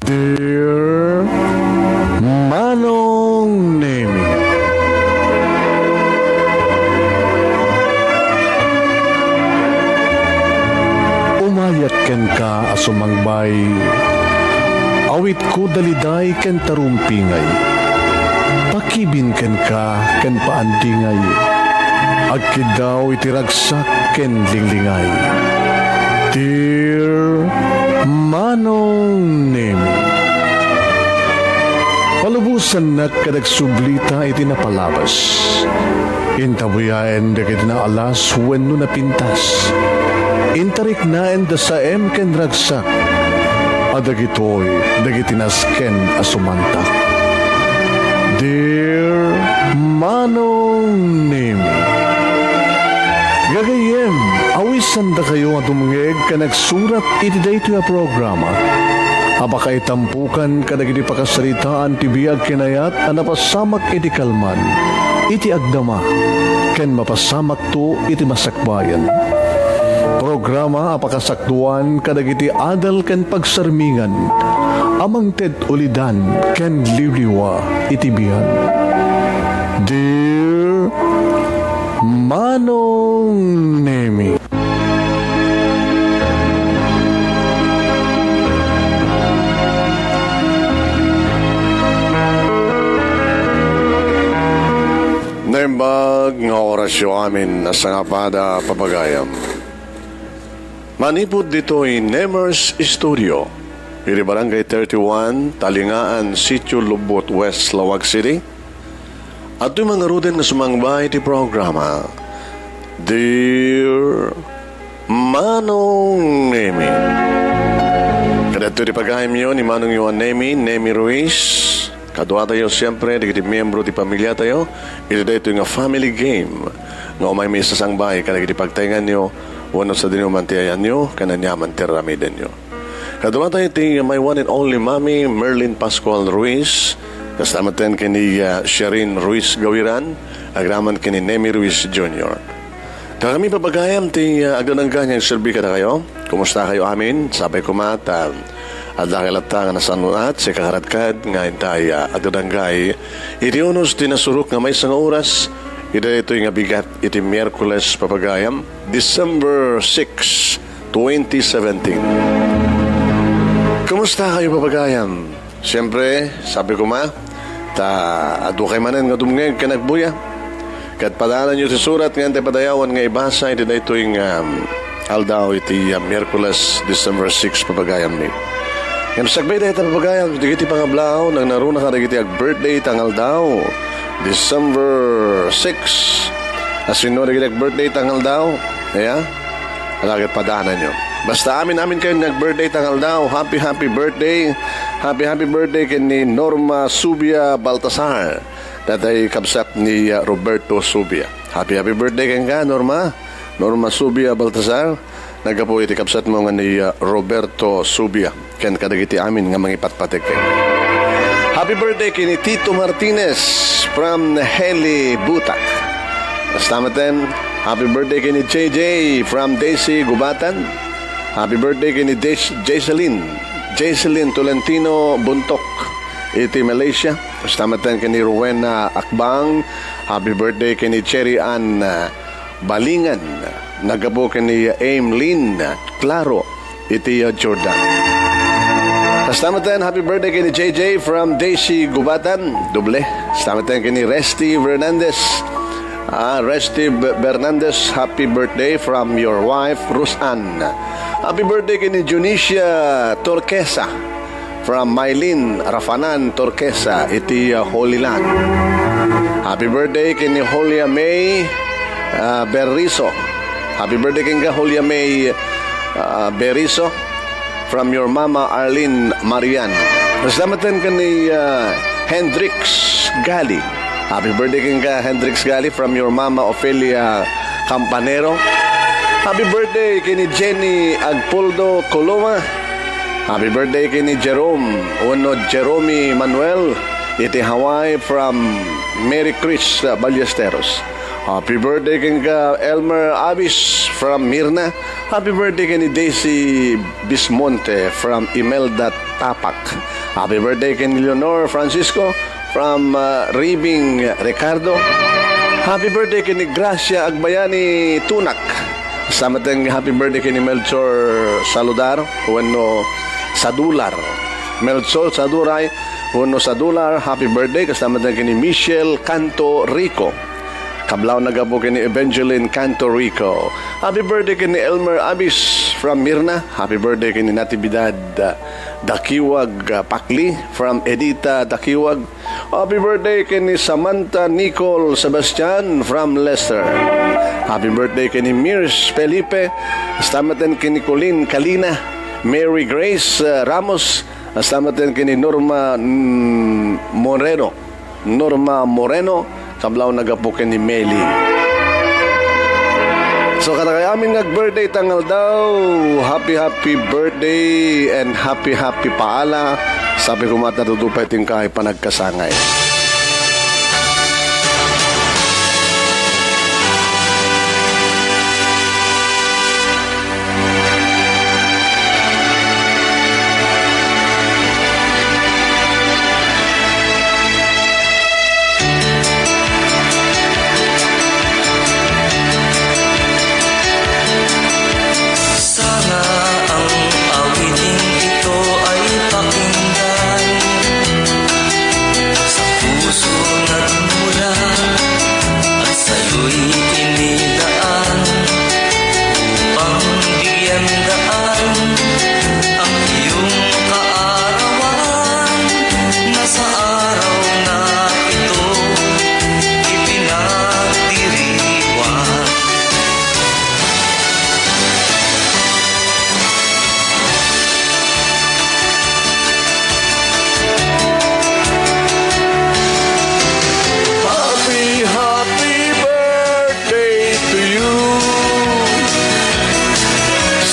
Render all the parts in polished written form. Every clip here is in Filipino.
Dear Manong Nemi, umayat ken ka asumangbay, awit ko daliday ken tarumpingay, pakibin ken ka ken paandingay, agkidaw itiragsak ken linglingay. Dear Manong Nemi, palubusan na kadagsublita iti napalabas. Intabuyaen da kiti na alas wenno na pintas. Intarik na da saem ken ragsak. Adagitoy dagiti nasken asumantak. Dear Manong Nemi, gagayem, awisan da kayo at umungeg ka nagsurat iti daytoy a programa. Abakay tampukan kadagiti pakasaritaan ti biag kinayat a napasamak iti kalman, iti agdama, ken mapasamak to iti masakbayan. Programa apakasaktuan kadagiti adal ken pagsarmingan, amang ted ulidan ken liwliwa iti biag. Dear Manong Nemi, naimbag nga orasyo amin na sangapada papagayam. Manipod dito'y Nemers Studio, iri Barangay 31, Talingaan, Sitio Lubot, West, Lawag City. At yung mga ruden na sumangbay iti programa, Dear Manong Nemi. Kadato di pagkahim yun ni Manong Yuan Nemi Ruiz. Kadwa tayo siyempre, di miyembro di pamilya tayo. Ito dito yung family game. Nga umay may sasangbay, kada di pagtaingan nyo, wano sa dinyo mantiyayan nyo, kananyaman tiramiden nyo. Kadwa tayo iti my one and only mami, Merlin Pascual Ruiz. Kasama tayo kini Sherin Ruiz Gawiran, agraman kini Nemi Ruiz Jr. Kami papagayam ti agdanang ganyang silbi ka na kayo. Kumusta kayo amin? Sabay kumat, at nakilata nga nasanunat, si kakaradkad nga intay agdananggay. Iti unos tinasurok nga may isang oras, ito yung bigat iti Miyerkules papagayam, December 6, 2017. Kumusta kayo papagayam? Siyempre, sabi ko adu kay manen nga dumngeg ka nagbuya. Kat padalan nyo si surat nga ante padayawan nga ibasa, iti na ito yung aldaw iti Miyerkules, December 6 papagayam ni. Yan sagbay dahil ito papagayam, digiti pangablaw, nang naruna ka digiti ag-birthday tangal daw, December 6. Asino digiti ag-birthday tangal daw, kaya, alagad padanan nyo. Basta amin kayo nag-birthday tangal daw. Happy birthday. Happy birthday kay ni Norma Subia Baltasar. Datay kabsat ni Roberto Subia. Happy birthday kay ka, Norma. Norma Subia Baltasar. Nagapo iti kabsat mo nga ni Roberto Subia. Ken kadagiti amin nga mangipatpatek kay. Happy birthday kay ni Tito Martinez from Heli Butak. Basta maten. Happy birthday kay ni JJ from Daisy Gubatan. Happy birthday kay ni Jaiseline Tolentino Buntok, iti Malaysia. Kastamatan kay ni Rowena Akbang. Happy birthday kay ni Cherry Ann Balingan. Nagabo kay ni Aimlin Claro, iti Jordan. Kastamatan, happy birthday kay ni JJ from Daisy Gubatan, doble. Kastamatan kay ni Resty Fernandez. Resty Bernandez, happy birthday from your wife, Rusan. Happy birthday kay ni Junicia Torquesa from Mylene Rafanan Torquesa, iti Holy Land. Happy birthday kay ni Julia May Berrizo. Happy birthday kay ni Julia May Berrizo from your mama Arlene Marian. Kaslamatan kay ni Hendrix Gali. Happy birthday kay ni Hendrix Gali from your mama Ofelia Campanero. Happy birthday kay ni Jenny Agpoldo Coloma. Happy birthday kay ni Jerome Manuel, iti Hawaii from Mary Chris Ballesteros. Happy birthday kay ka Elmer Abis from Mirna. Happy birthday kay ni Daisy Bismonte from Imelda Tapak. Happy birthday kay ni Leonor Francisco from Ribing Ricardo. Happy birthday kay ni Gracia Agbayani Tunak. Sama tayong happy birthday kay ni Melchor Saludar, Juano Sadular. Melchor Saduray, Juano Sadular, happy birthday. Kasama tayong kay ni Michelle Canto Rico. Kablaw na gapo kay ni Evangeline Canto Rico. Happy birthday kay ni Elmer Abis from Mirna. Happy birthday kay ni Natividad Dakiwag Pakli from Edita Dakiwag. Happy birthday kay ni Samantha Nicole Sebastian from Leicester. Happy birthday kay ni Mirs Felipe. Astamatan kay ni Colleen Kalina. Mary Grace Ramos. Astamatan kay ni Norma Moreno. Norma Moreno. Kablaw nagapukin ni Meli. So kaya aming nag-birthday tangal daw. Happy birthday and happy paala. Sabi ko matatutupay ting kahit pa nagkasangay.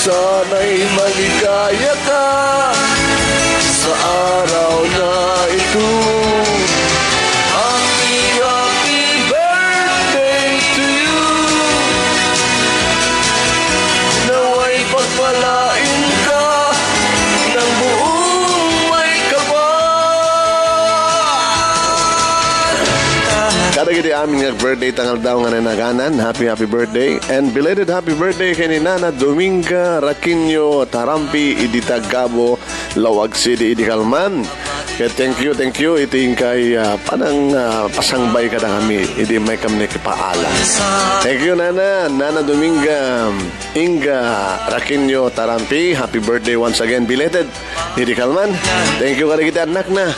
Sana'y maligaya ka sa araw na ito. Happy birthday to you. Nawa'y pagpalain ka ng buong may kapal. Kada giti aming birthday tangal daw nga nanaganan. Happy birthday. And belated happy birthday kay ni Nana Dominga Raquinho Tarampi, Idita Gabo, Lawag City, Idi Kalman. Kaya thank you. Iting kay panang pasangbay ka na kami. Idi may kami nakipaala. Thank you, Nana. Nana Dominga Inga Raquinho Tarampi. Happy birthday once again. Belated, Idi Kalman. Thank you kada kita anak na.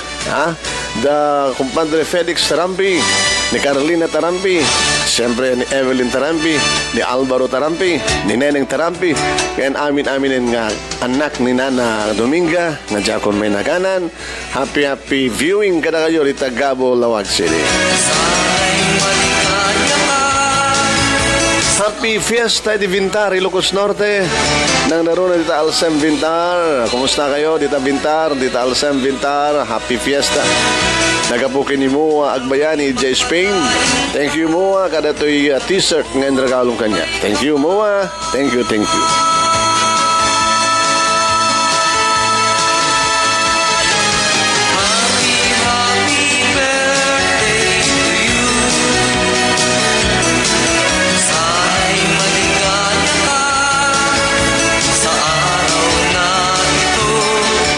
The kumpadre Felix Tarampi, ni Carolina Tarampi, siyempre ni Evelyn Tarampi, ni Alvaro Tarampi, ni Neneng Tarampi, kaya amin-aminin nga anak ni Nana Dominga, nga Jakon may naganan. Happy viewing kada kayo rita Gabo, Lawag City. Happy Fiesta di Vintar, Ilocos Norte. Nang naroon na dita Alsem Vintar. Kumusta kayo dita Vintar, dita Alsem Vintar? Happy Fiesta. Nagapukin ni Mua Agbayani, J. Spain. Thank you, Mua. Kada to'y t-shirt ngayon regalong kanya. Thank you, Mua. Thank you.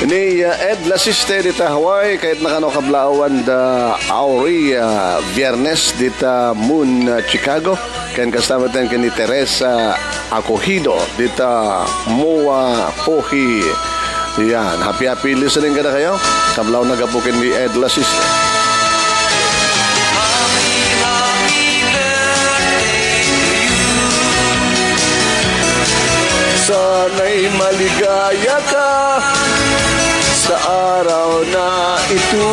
Ni Ed Lasiste dita Hawaii kahit nakano kablawan da Auri Viernes dita Moon Chicago ken kasama ten ni Teresa Acogido dita Moa Pohi. Yan, happy listening kada kayo. Kablaw nagapukin ni Ed Lasiste. Sana'y maligaya ka sa araw na ito.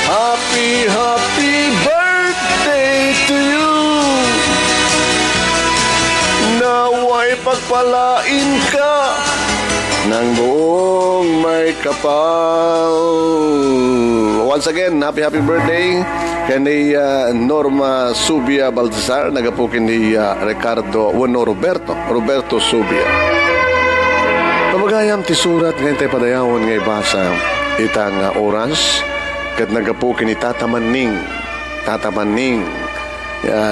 Happy birthday to you. Nawa'y pagpalain ka ng buong may kapal. Once again, happy birthday kani Norma Subia Baltasar, nagapo kini Roberto Subia. Pamagayam ti surat ngayon tayo padayawon ngay basa itang oras kat nagapo kini Tatamanning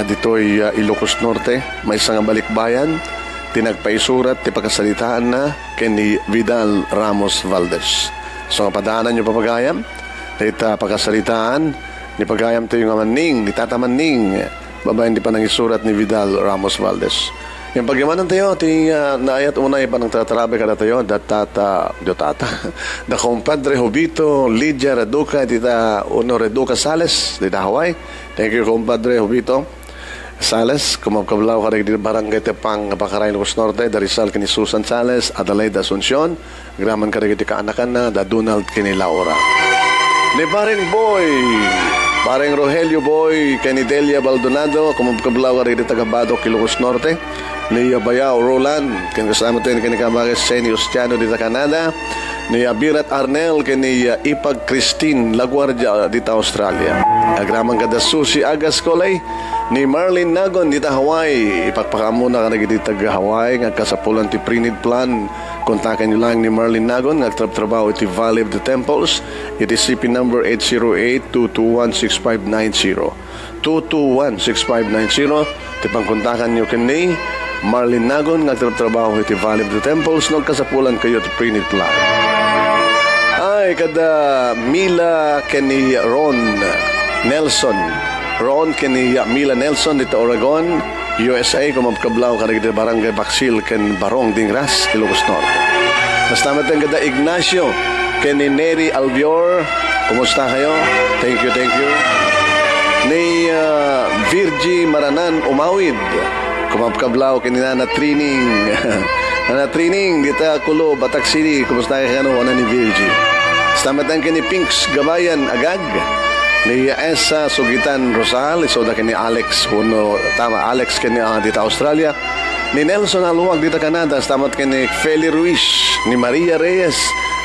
dito'y Ilocos Norte, may isang balikbayan, tinagpaisurat, ti pagkasalitaan na kini Vidal Ramos Valdez. So, ang padaanan nyo papagayam, ita pagkasalitaan, ni pagayam tayo nga maning, ni Tatamanning, babayan di pa nang isurat ni Vidal Ramos Valdez. Yung pagyamanan tayo, naayat unay pa ng tatarabe kada tayo, da compadre Jovito, Lydia Reduca, dita Uno Reduca Sales, dita Hawaii. Thank you, compadre Jovito Sales, kumabkablaw ka rin din barangay Tepang, Bacarain, Ilocos Norte, da Rizal kini Susan Sales, Adelaide Asuncion, graman ka rin kaanakan na, da Donald kini Laura. Ni Paring Boy, Paring Rogelio Boy, kini Delia Baldonado, kumabkablaw ka rin din Tagabado, Ilocos Norte, ni Bayao Roland, kini kasama tayo kini Cabares Seni Ostiano dita Canada, ni Abirat Arnel, kini Ipag Christine Laguardia dita Australia. Agraman kada Susi Agas Kolay, ni Marlene Nagon dita Hawaii. Ipagpakamuna ka na dita Hawaii, ngagkasapulan ti Prinid Plan. Kontakan nyo lang ni Marlene Nagon, ngagtrabaho iti Valley of the Temples. Iti CP number 808-221-6590. 221-6590. Tipangkontakan nyo kani Marlene Nagon, nagtrabaho iti Valley of the Temples, nagkasapulan kayo iti Prinid Plan. Ay, kada Mila kani Ron Nelson. Ron kani Mila Nelson dito Oregon, USA, kumabkablaw ka dito barangay Baksil ken Barong Dingras, Ilocos Norte. Mas tamat ang kada Ignacio kani Neri Albior, kumusta kayo? Thank you. Ni Virgie Maranan Umawid, kumabkablaw kani Nana Trining. Nana Trining dita Kulo, Batak City, kumusta kayo ano ni Virgie? Stamatan kini Pinks Gabayan Agag, ni Esa Sugitan Rosal, isoda kini Alex Alex kini dita Australia, ni Nelson Aluwag dita Canada, stamat kini Feli Ruiz, ni Maria Reyes,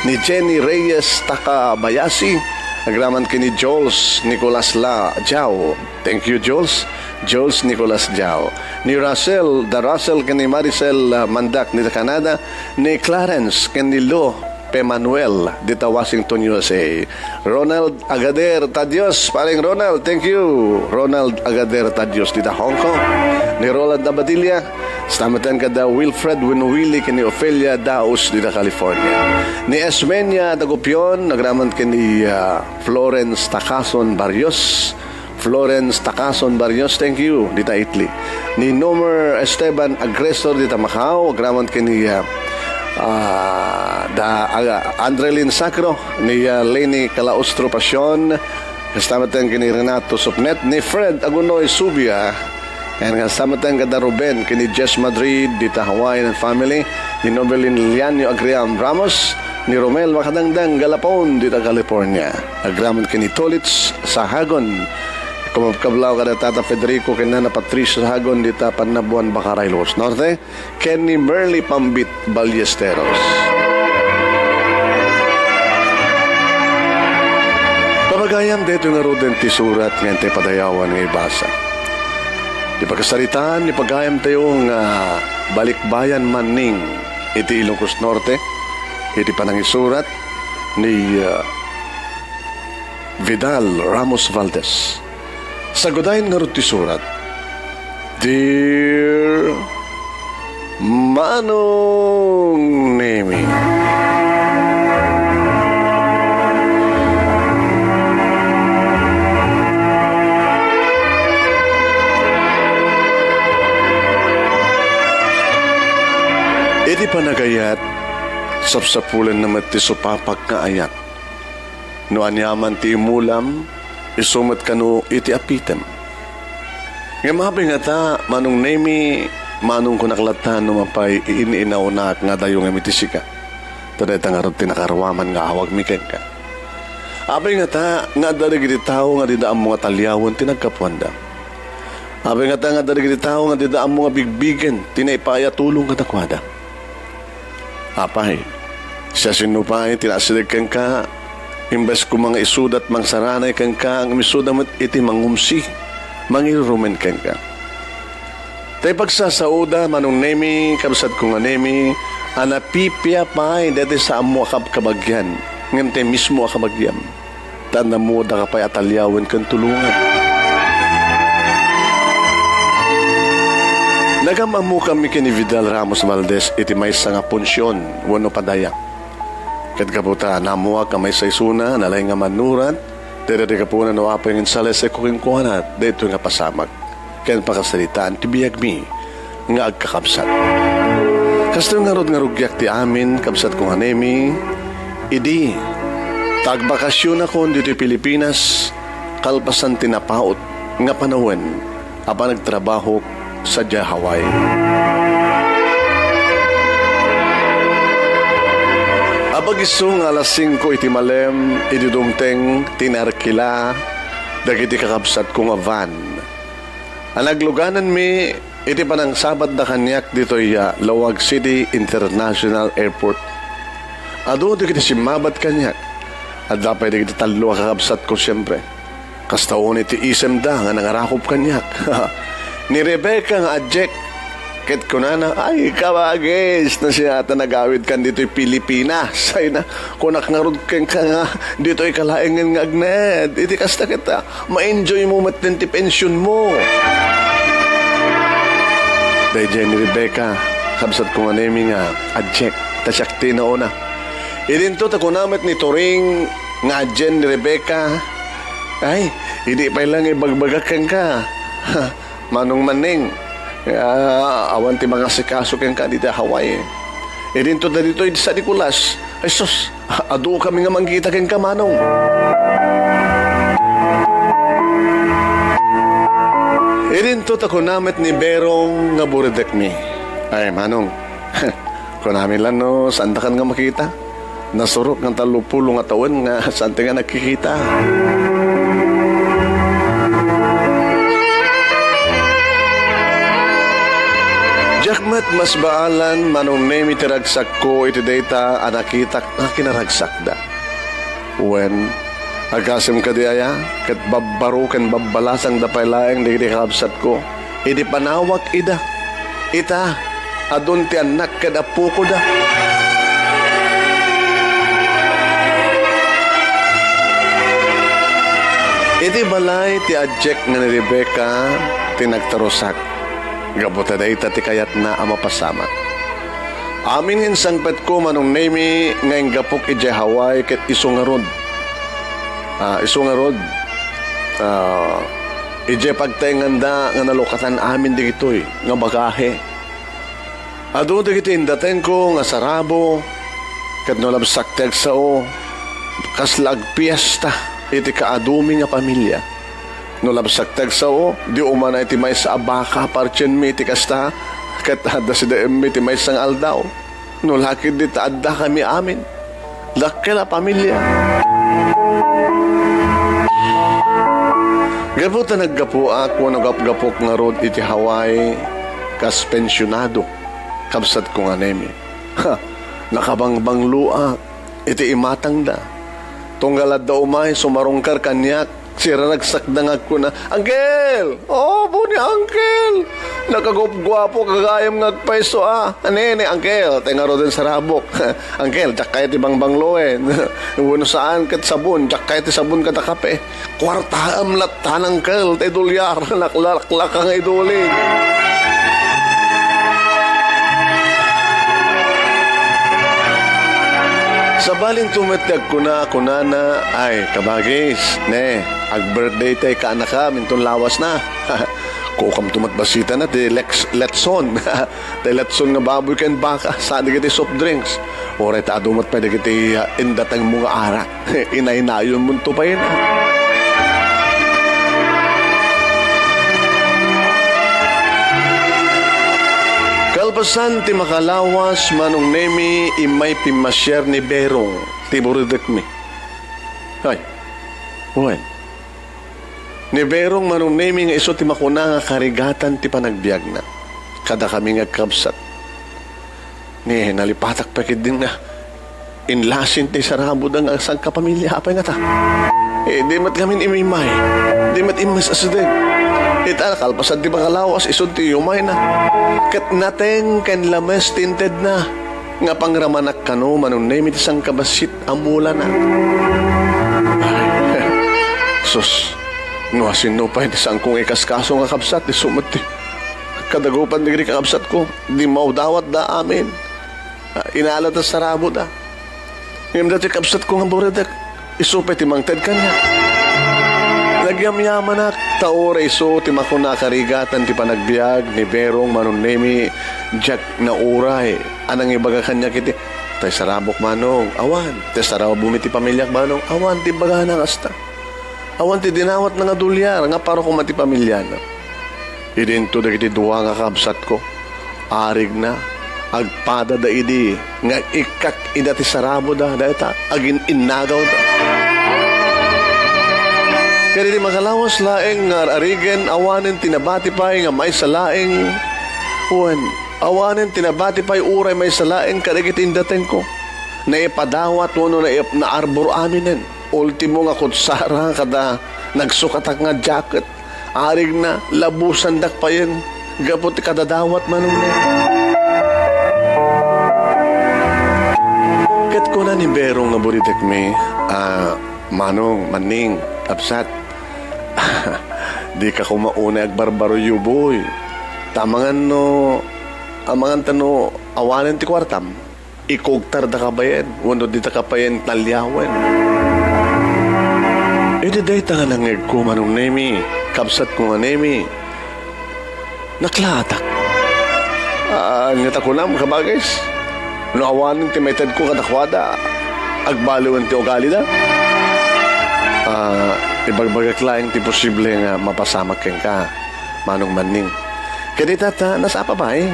ni Jenny Reyes Takabayasi, agraman kini Jules Nicolas Jao. Thank you, Jules Nicolas Jao. Ni Russell kini Maricel Mandak dita Canada, ni Clarence kini Lo Manuel dita Washington, USA. Ronald Agader Tadios, paring Ronald, thank you. Ronald Agader Tadios dita Hong Kong. Ni Roland Abadilla, stamatan kada Wilfred Winuwili kini Ophelia Daus dita California. Ni Esmenia Dagupion, nagraman kini Florence Takason Barrios, thank you dita Italy. Ni Nomer Esteban Agresor dita Macau, nagraman kini Andrelin Sacro, ni Leni Calaustro Pasyon, kastamatan kini Renato Sopnet, ni Fred Agunoy Subia, and kastamatan kada Ruben kini Jess Madrid dita Hawaiian and family, ni Nobelin Liliano Agriam Ramos, ni Romel Makadangdang Galapon dita California. Agraman kini Tolits Sahagon, kumabkablaw kada Tata Federico kinana Patricio Hagon dita Panabuan Bacarain, Ilocos Norte, Kenny Merly Pambit Ballesteros. Pamagayam dito nga roden ti surat nga tayo padayawan nga ibasa. Di pagkasalitaan, di pagayam tayo nga balikbayan maning iti Ilocos Norte, iti panangisurat ni Vidal Ramos Valdez. Sagudayin nga rin ti surat, Dear Manong Nemi, iti panagayat sapsapulan naman ti supapak nga ayat, no anyaman ti imulam, isumat kanu iti apitem. Nga mahabing nga ta, Manong Nemi, manong kunaklatan no mapay iniinaunak nga dayong emitisika. Tadeta nga rin tinakarawaman nga awag miken ka. Abay nga ta, nga darigiti tao nga didaang mga talyawon tinagkapuanda. Abay nga ta, nga darigiti tao nga didaang mga bigbigen tinaipaya tulong katakwada. Apay, siya sinupay tinasiligkan ka, Imbes ko mga isudat mang saranay kang ka, ang misudamat iti mangumsi, mangirumen kang ka. Tay pagsasauda, manong nemi, kabsat ko nga nemi, anapipia pa, dati sa amo akab kabagyan, ngante mismo akabagyam. Tanda mo da ka pa'y atalyawan kang tulungan. Nagamamu kami kini Vidal Ramos Valdez, iti may nga punsyon, wano padaya. Kat kaputa, namuha ka may saysuna, nalay nga manurat, dere ka po na nawapay ng sales e kuking kuhanat, dito nga pasamag. Kaya pakasalitaan, tibiyag mi, nga agkakabsat. Kasto nga rod nga rugyak ti amin, kabsat kong hanemi, idi, tagbakasyon ako dito Pilipinas, kalpasan tinapaot, nga panawen, apa nagtrabaho sa Hawaii. Abag iso nga alas 5 iti malem, ididumteng tinarkila, dagiti kakabsat ko nga van. Ang nagluganan mi, iti panang sabat na kanyak dito Lawag City International Airport. Ado, dagiti simabat kanyak. At dapat dagiti talo kakabsat ko siyempre. Kastaon iti isem da nga nangarakop kanyak. Ni Rebecca nga adjek. Ket kunana, ay kabagis na siya ata nagawid kan dito'y Pilipinas. Ay na, kunak nga rod kang ka nga, dito'y kalaengan nga agnet. Iti kasta kita, ma-enjoy mo matenti pensyon mo. Dahil dyan ni Rebecca, kabsat ko nga nemi nga, adjek, tasyakti na una. Idinto ta kunamit ni Turing nga adjen ni Rebecca. Ay, hindi pa lang ibagbagakan ka. Manong maning. Awan ti mga sikaso kang ka dito Hawaii. Dito na dito sa Nicolas. Ay sus, ado kami nga mangkita kang kamanong. Dito ta kunamit ni Berong nga buridek mi. Ay manong, kunamin lang no, saan kan nga makita? Nasurok ng 30 nga taon nga saan nga nakikita. Jakmat mas baalan manong nemi tiragsak ko iti data anakitak na kinaragsak da. When agasim ka di aya kat babbaro kan babbalasang dapay laeng di kabsat ko iti panawak ida ita adun ti anak kadapo ko da. Iti balay ti adjek nga ni Rebecca tinagtarosak. Gabuta da ita ti kayat na amapasama. Amin hinsangpet ko manong nemi ngayong gapok ije Hawaii ket isungarod. Isungarod. Ije pagtenganda nga nalukatan amin di ito'y nga bagahe. Ado di ito indaten ko nga sarabo ket nolabsak teg sao kaslag piyesta iti kaadumi nga pamilya. No labsak tagsao, di umana iti may sa abaka parchen mi iti kasta, kat ada si daem iti may sang aldaw. No lakid di taadda kami amin. Lakila pamilya. Gabuta naggapu ako, nagapgapok nga road iti Hawaii, kas pensyonado, kabsat ko nga nemi. Nakabangbang lua, iti imatang da. Tunggalad da umay, sumarungkar kanyak, sira nagsakdangag ko na, Uncle! Oh, buni, Uncle! Nakagupgwapo, kagayam ngagpaiso, Anene, Uncle, tenga ro din sa rabok. Uncle, jak kayo ti bangbangloen. Uno saan kat sabon, jak kayo ti sabon kata kape. Kwartaam latan, Uncle, te dolyar, naklaklak ang idulin. Sa baling tumatag ko na, ay, kabagis, ne, ag-birthday tayo ka anak ka, mintong lawas na. Kukam tumatbasita na, di letson. Di letson nga baboy kan baka, saan di kiti soft drinks. Oray ta adumat pa di kiti indatang mga arak. Inay-nayon mo to pa yun. Kalpasan ti makalawas manong nemi imay pimasyer ni Berong ti buridek mi. Ay, uwan. Ni Berong manong nemi nga iso ti makuna nga karigatan ti panagbiag na. Kada kami nga kapsat. Ni nalipatak pa din na. inlasin ti sarabod ang asang kapamilya apay nga ta. Di mat kami imimay. Di mat imas asudin. Ita kalpasan ti makalawas isod ti umay na. Kat naten ken lames tinted na. Nga pangramanak kano manong name iti sang kabasit amula na. Ay, sus, nuasin no pa iti sang kong ikaskaso nga kapsat ti sumat ti. Kadagupan digri kakapsat ko, di maudawat da amin. Inalat na sarabo da. Ngayon dati kapsat ko nga buredak, isupay ti mangted kanya. Nagyam-yaman na taoray so ti makuna karigatan ti panagbiag ni Berong manunemi Jack na uray. Anang ibaga kanya kiti, tay sarabok manong, awan. Tay sarabok bumiti pamilyak manong, awan ti baga ng asta. Awan ti dinawat na nga dulyar, nga paro ko mati pamilya na. Idinto da kiti duwa nga kapsat ko. Arig na, agpada da idi, nga ikak ida ti sarabo da, dahita, agin innagaw da. Kaya di makalawas laeng nga arigen, awanin tinabati pa'y nga may salaeng, awanin tinabati pa'y uray may salaeng karigitin dating ko. Na ipadawat mo na arbor aminin. Ultimo nga kutsara kada nagsukatak nga jacket. Arig na, labusan dak pa yun. Gapot kadadawat manong na. Kat ko na ni Berong nga buritek me, manong, maning, absat. Di ka kumauna agbarbaro yuboy. Tamangan no, amangan tano, awanan ti kwartam. Ikugtar da kabayan, wano di ta kapayan talyawan. Di day ta nga nangig ko manong nemi, kapsat ko nga nemi. Naklatak. Ngata ko na, kabagais. No awanan ti metad ko kadakwada, agbaliwan ti ugali da. Ibagbagak laing ti posible nga mapasamak ken ka, manong maning. Kaya tata, nasapa ba eh?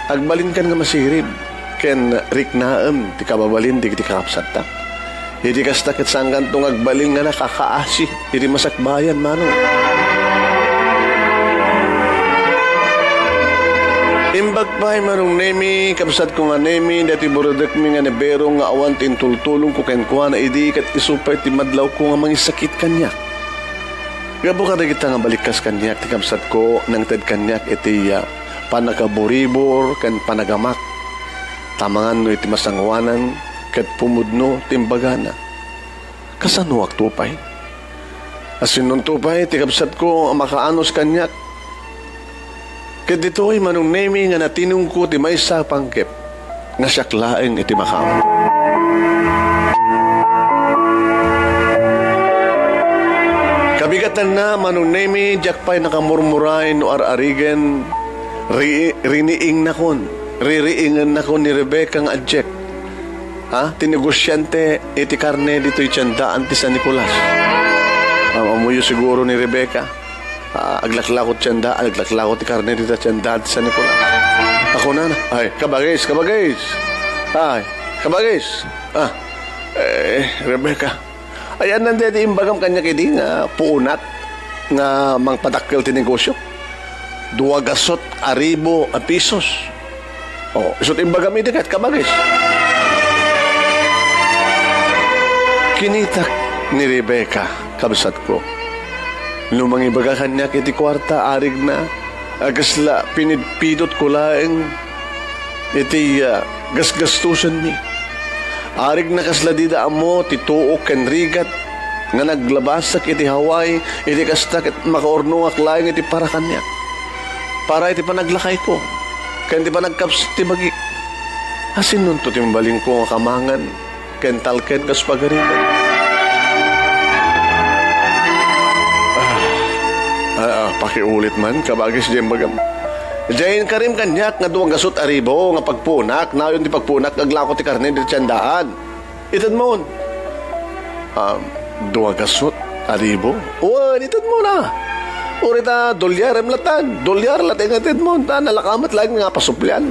Agbalin kan nga masirib, ken riknaam, ti kababalin, di kakapsat ta. Hindi kasta kat sanggan tong agbalin nga nakakaasi, hindi masakbayan, manong. Imbag pa'y manong nemi, kapsat ko nga nemi, dati buradek mi nga neberong nga awan tintultulong ko ken kuha na idi, kat isupay ti madlaw ko nga mangisakit kanyak. Gabo ka na kita nga balikas kanyak, ti kapsat ko nang tad kanyak iti panakaburibor kan panagamak. Tamangan no iti masangwanan, kat pumudno timbagana. Kasanuak tupay? Asin nun tupay, ti kapsat ko makaanos kanyak. Kat dito'y manong nemi nga natinong ko ti may sa pangkep nga siyaklaeng iti makam. Kabigatan na manong nemi jakpay nakamurmuray no ararigen riniing nakon ririingan nakon ni Rebecca nga adjek tinegosyante iti karne dito'y tiyandaan ti San Nicolas. Amuyo siguro ni Rebecca. Aglaklakot tiyanda, aglaklakot ti karne dito tiyanda sa Nicolas. Ako na. Ay, kabagis. Ay, kabagis. Rebecca. Ayan nandito imbagam kanya kidi nga puunat nga mangpadakkel ti negosyo. 2,000 pesos. Isot imbagam iti kat kabagis. Kinitak ni Rebecca, kabsat ko. Lumangibaga kanya kiti kwarta, arig na. Agasla, pinidpidot ko laeng iti gasgastusan mi. Arig na kasla dida amo, tituok ken rigat, nga naglabasak iti Hawaii, iti kastak at makaornuak laeng iti para kanya. Para iti panaglakay ko, ken iti panagkaps iti bagi. Asin nun to timbaling ko nga kamangan, ken talken kas pagaritan. Pakiulit man, kabagis dyan bagam. Diyan karim kanyak nga 2,000 nga pagpunak, na yun di pagpunak, naglako ti karne di tiyandaan. Itad mo. 2,000 itad mo na. Urita, dolyar emlatan. Dolyar lating itad mo. Nalakamat lang nga pasuplyan.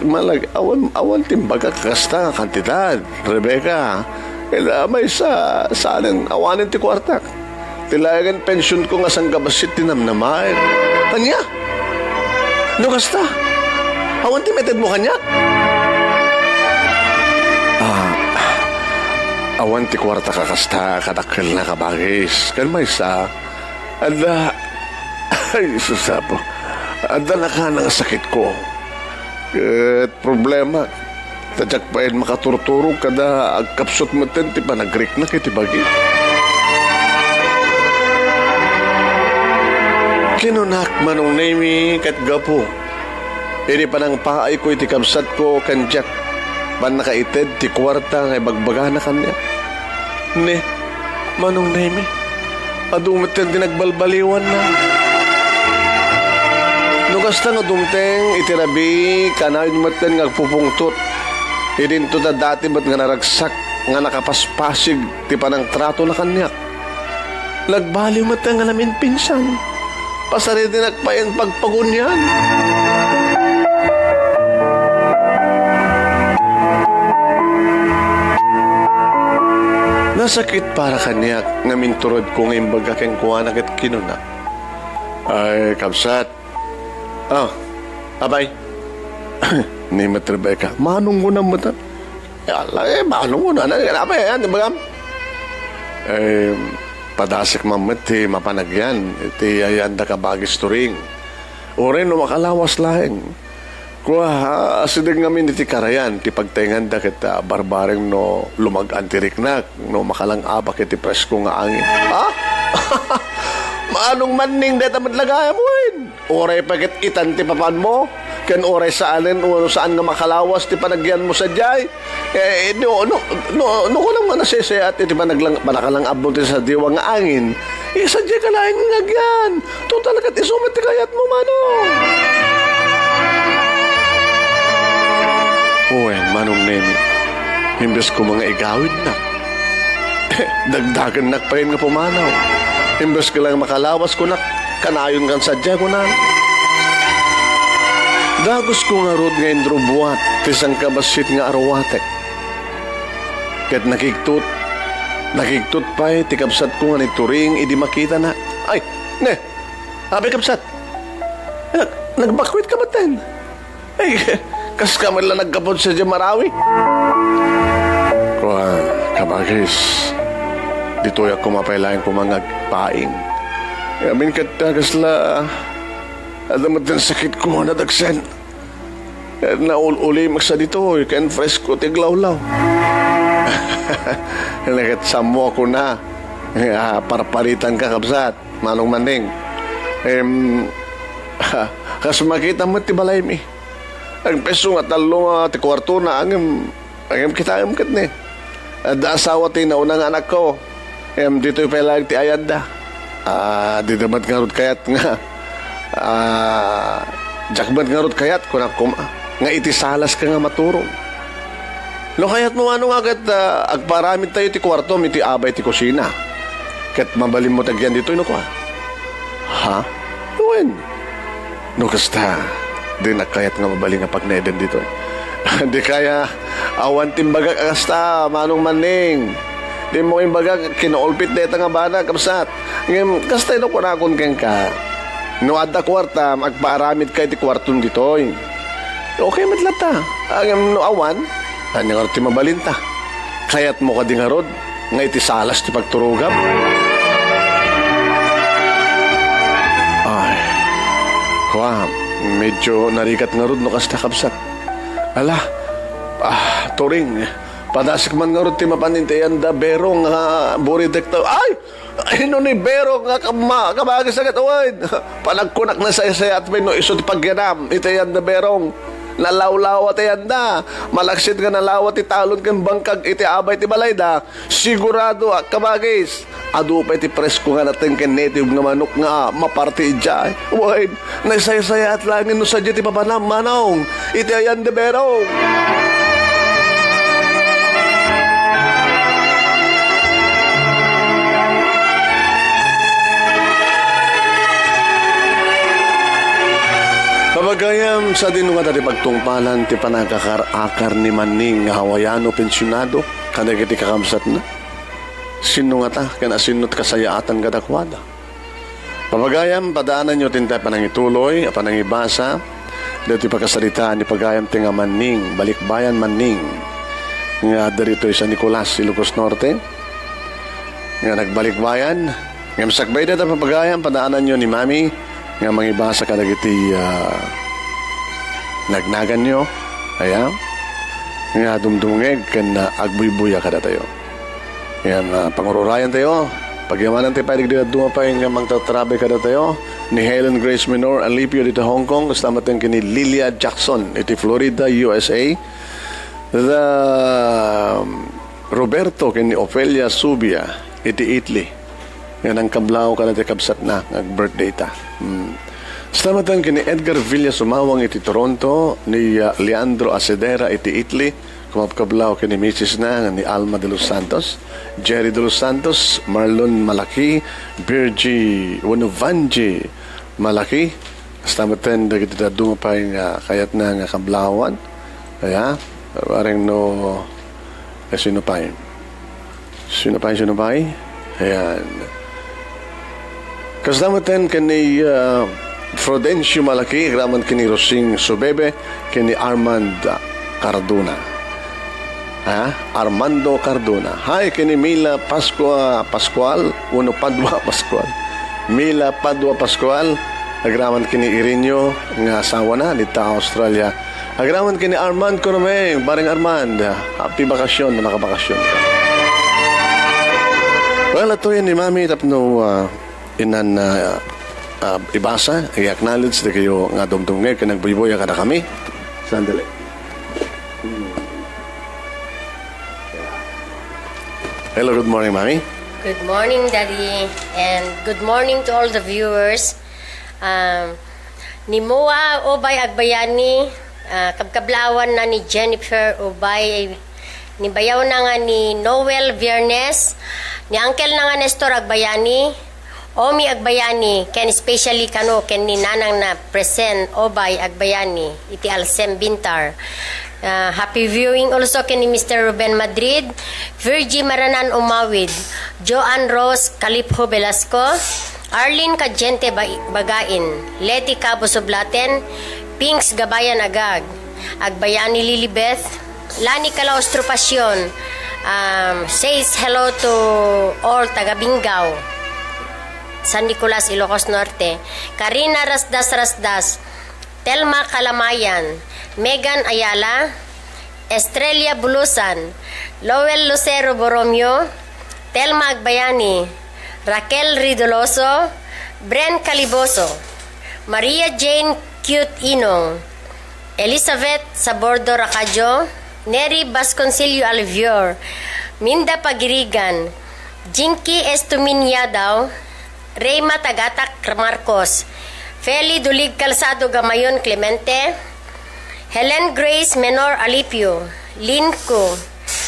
Malag, awan timbaga kasta kantidad. Rebecca, may saanin awanin ti kwartak. Tilayagan pensyon ko nga sang gabasit tinamnamain. Kanya? No kasta? Awan ti meted mo kanyak? Awan ti kwarta kakasta kadakkel na kabagis. Kan may sa ada ay susapo. Ada na ka ng sakit ko. At problema. Tadyak pa yun makaturturog kada agkapsot mo ten ti panagrik na kiti bagi. Kinunak manong nemi kat gapo. Ini panang paay ko iti kapsat ko kanjak. Pan nakaited ti kwarta ngay bagbaga na kanya. Ne, manong nemi. Adumiten din nagbalbaliwan na. Nukasta nga dumteng itirabi kanayon maten nga pupungtot. Idin to ta dati ba't nga naragsak nga nakapaspasig ti panang trato na kanyak. Nagbaliw maten nga namin pinsan. Pasari din nagpayan pagpagunyan. Nasakit para kanyak nga minturod ko ngayon baga keng kuwanak at kinuna. Ay, kapsat. Abay. Ni matrabay ka. Manong mo na mo ta. Manong mo na. Abay, yan, di ba? Padasik mamet, mapanagyan. Iti ayanda ka bagis turing. Uri no makalawas laing. Kuha, asidig ngamin iti karayan, ti pagtaingan da kita barbareng no lumag-an ti riknak, no makalang abak iti presko nga angin. Ha? Maanong maning deta matlagaya mo yun? Oray pagit itan ti papan mo? Ken oray saanin o saan nga makalawas ti panagyan mo sa jay? No ko lang nga nasisayat iti panakalang abon ti sa diwa nga angin. Sa jay ka lang nga agyan. Total kat isumat ti kayat mo, manong. Uy, manong nemi, imbes ko mga igawid na. Dagdagan na pa rin nga pumanaw. Imbes ko lang makalawas ko na, kanayon kang sadya ko na. Dagos ko nga rod nga indrobuat, tisang kabasit nga arwate. Kat nakiktot pa tikapsat ko nga ni Turing, idi makita na. Ay, ne, abay kapsat. Nagbakwit ka ba ten? Ay, kas ka man lang nagkapod sa Marawi. Kuhan, kabagis. Dito yung kumapailayan ko mga paing. Yamin ka tagas la. Adamat ng sakit ko na dagsan. Naululi magsa dito. Ken fresko tiglawlaw. Nakatsamo ako na. Parparitan ka kapsat. Manong maning. Kas makita mo tibalay mi. Ang peso nga talo ti kwarto na angem kita kat ni. Da asawa ti naunang anak ko. Dito yung pala ti ayanda. Di damat nga rod kayat nga. Jakbat nga rod kayat kung nga itisalas ka nga maturong. No kayat mo ano agad agparamid tayo ti kwarto mi ti abay ti kusina. Kat mabalim mo tagyan dito no ko. Ha? Nuwen. No kasta. Di nakayat nga mabaling nga pagneden dito. Di kaya awan timbaga kasta manong maning. Di mo imbaga kinoolpit deta nga bana kapsat. Ngem kasta ino kunakon ken ka. No adda kwarta magpaaramid kay ti kwarton ditoy. Okay matlata. Ngem no awan ani nga ti mabalinta. Kayat mo ka di nga rod nga iti salas ti pagturugam. Ay. Kuam. Medyo narikat nga rod no kasta kapsat. Ala, Turing, padasik man nga rod ti mapanintayan da berong nga buridekta. Ay! Ino ni berong nga kabagis agad awan. Panagkunak na saya-saya at may no iso ti pagyanam. Itayan da berong. Nalawlawa tayan da. Malaksit nga nalawa ti talon kang bangkag iti abay ti balay da. Sigurado kabagis. Adu pa iti presko nga natin ken native nga manok nga maparti dyan. Wait, nagsaya-saya at langin no sadya ti papanam manong. Iti ayan de berong. Pabagayam sa dinunga dati pagtungpalan ti panagkakar-akar ni Maning nga hawayano pensyonado kanag iti kakamsat na. Sino nga ta, kanasinot kasayaatan kadakwada. Pabagayam, padaanan nyo tintay panangituloy, panangibasa, Dito pagkasalitaan ni Pagayam tinga Manning, Balikbayan Manning. Nga darito sa Nicolas, Ilocos Norte. Nga nagbalikbayan. Nga masakbay dito Pagayam, padaanan nyo ni Mami. Nga mangibasa ka nagiti nagnagan nyo. Ayan. Nga dumdumngeg kan agbuybuya kada tayo. Yan, pangururayan tayo. Pagyamanan tayo pa, digdigat dumapay nga magtatrabe kada tayo. Ni Helen Grace Minor Alipio dito Hong Kong. Kasama tayo kini Lilia Jackson iti Florida, USA. The Roberto kini Ofelia Subia iti Italy. Yan ang kablaw kada tayo kabsat na birthday ta. Kasama tayo kini Edgar Villa Sumawang iti Toronto. Ni Leandro Acedera iti Italy. Kumapkablaw kini Mrs. na ni Alma de los Santos, Jerry de los Santos, Marlon Malaki, Virgie Wanovanji Malaki. Kastamatan na kita dumapay nga kayat na nga kablawan. Kaya, parang no, sino pa yun? Sino pa yun? Ayan. Kastamatan kini Frodencio Malaki, graman kini Rosing Subebe, kini Armand Cardona. Armando Cardona. Hi, kini Mila Pascual, Uno Padua Pascual. Mila Padua Pascual, agraman kini Irinyo, nga asawa na, dito Australia. Agraman kini Armand Corome, baring Armand, happy bakasyon, na nakabakasyon. Well, ito yan ni Mami, tapno inan ibasa, i-acknowledge na kayo nga dumdumngay, kanagbuiboy kada kami. Sandali. Hello, good morning, Mami. Good morning, Daddy, and good morning to all the viewers. Ni Moa Obay Agbayani, kabkablawan na ni Jennifer Obay, ni bayaw na nga ni Noel Viernes, ni Uncle na nga Nestor Agbayani, Omi Agbayani, ken especially kano ken ni nanang na present Obay Agbayani, iti Alsem Bintar. Happy viewing also kay ni Mr. Ruben Madrid, Virgie Maranan Umawid, Joanne Rose Calipho Velasco, Arlene Cagente Bagain, Leti Cabo Sublaten, Pinks Gabayan Agag, Agbayani Lilibeth, Lani Calaos Trupasyon, says hello to all taga Bingaw, San Nicolas, Ilocos Norte, Karina Rasdas, Telma Kalamayan, Megan Ayala, Estrella Bulusan, Lowell Lucero Boromio, Telma Agbayani, Raquel Ridoloso, Bren Caliboso, Maria Jane Cute Inong, Elizabeth Sabordo Racajo, Neri Basconsilio Alvior, Minda Pagirigan, Jinky Estumin Yadaw, Reyma Tagatak Marcos, Feli Dulig Calzado Gamayon Clemente, Helen Grace Menor Alipio, Linco,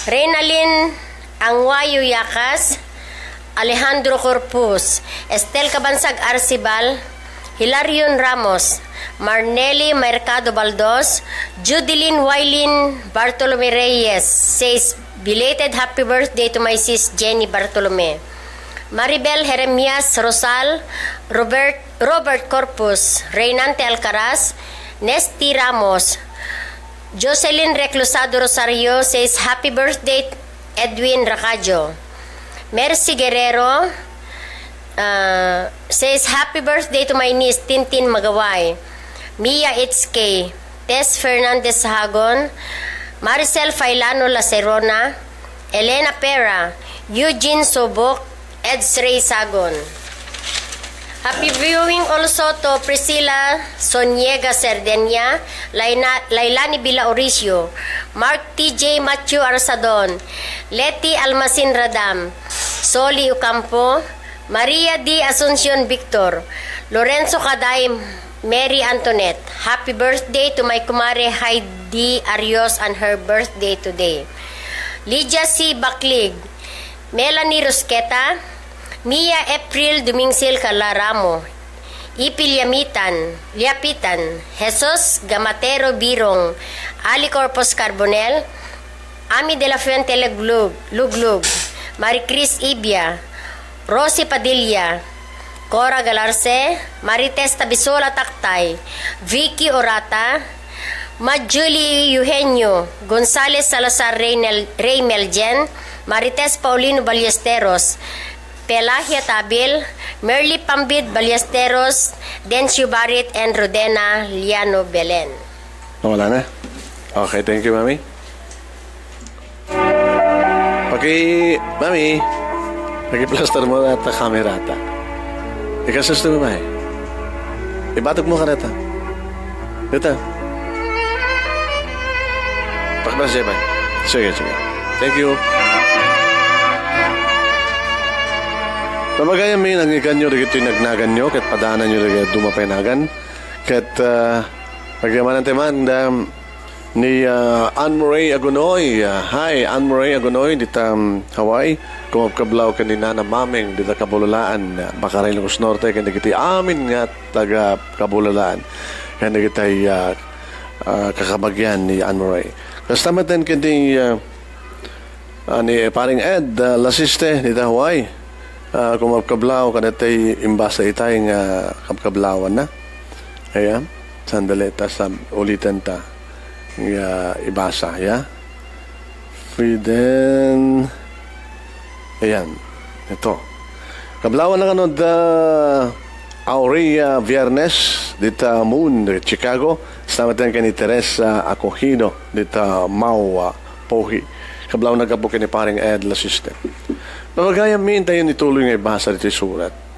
Reynalyn Angwayo Yakas, Alejandro Corpus, Estel Cabansag Arcibal, Hilarion Ramos, Marnelli Mercado Baldos, Judilyn Wailin Bartolome Reyes says belated happy birthday to my sis Jenny Bartolome. Maribel Jeremias Rosal, Robert Corpus, Reynante Alcaraz, Nesty Ramos, Jocelyn Reclusado Rosario says happy birthday Edwin Racajo. Mercy Guerrero says happy birthday to my niece Tintin Magaway. Mia Itzke, Tess Fernandez Hagon, Maricel Failano Lacerona, Elena Pera, Eugene Sobok, Eds Ray Sagon. Happy viewing also to Priscilla Soniega Cerdenia, Lailani Bila Oricio, Mark TJ Matthew Arsadon, Leti Almasin Radam, Soli Ocampo, Maria D. Asuncion Victor, Lorenzo Caday, Mary Antoinette. Happy birthday to my kumare Heidi Arios on her birthday today. Lydia C. Baklig, Melanie Rosqueta, Mia April Dumingsil Calaramo, Ipil Liapitan, Jesus Gamatero Birong, Ali Corpus Carbonel, Ami de la Fuente Luglug, Maricris Ibia, Rosie Padilla, Cora Galarce, Marites Tabisola Taktay, Vicky Orata, Madjuli Eugenio, Gonzales Salazar Reymelgen, Marites Paulino Ballesteros, Pelagia Tabil, Merly Pambid Ballesteros, Dencio Barit, and Rodena Liano Belen. Wala na? Okay, thank you, Mami. Mami, paki-plaster mo na ta camera ta. Ikasus na ba eh? Ibatok mo ka na ta. Dito. Pakibas siya ba? Sige. Thank you. Mamagayang may nangikan nyo, ito yung nagnagan nyo, kat padaanan nyo rin dumapaynagan. Kat pagyaman natin man, ni Anne-Marie Agonoy. Hi, Anne-Marie Agonoy, dita Hawaii. Kung kablaw kanina na maming, dita Kabulalaan, Bakaray Lugos Norte, kaya nagiti amin nga taga Kabulalaan. Kaya nagiti kakabagyan ni Anne-Marie. Kasi tamat din kaya ni paring Ed Lasiste, dita Hawaii. Kung kablaw, kanatay imbasa itay nga kablawan na. Kaya, sandali, tas ulitin ta. Ibasa, ya? Then, ayan, ito. Kablawan na kanod Aurea Viernes, dita Moon, Chicago. Salamat din kay ni Teresa Acohino, dita Mau, Pohi. Kablawan na kapo kay ni paring Ed Lasiste. Mamagayam min tayo nituloy nga ibasa dito surat.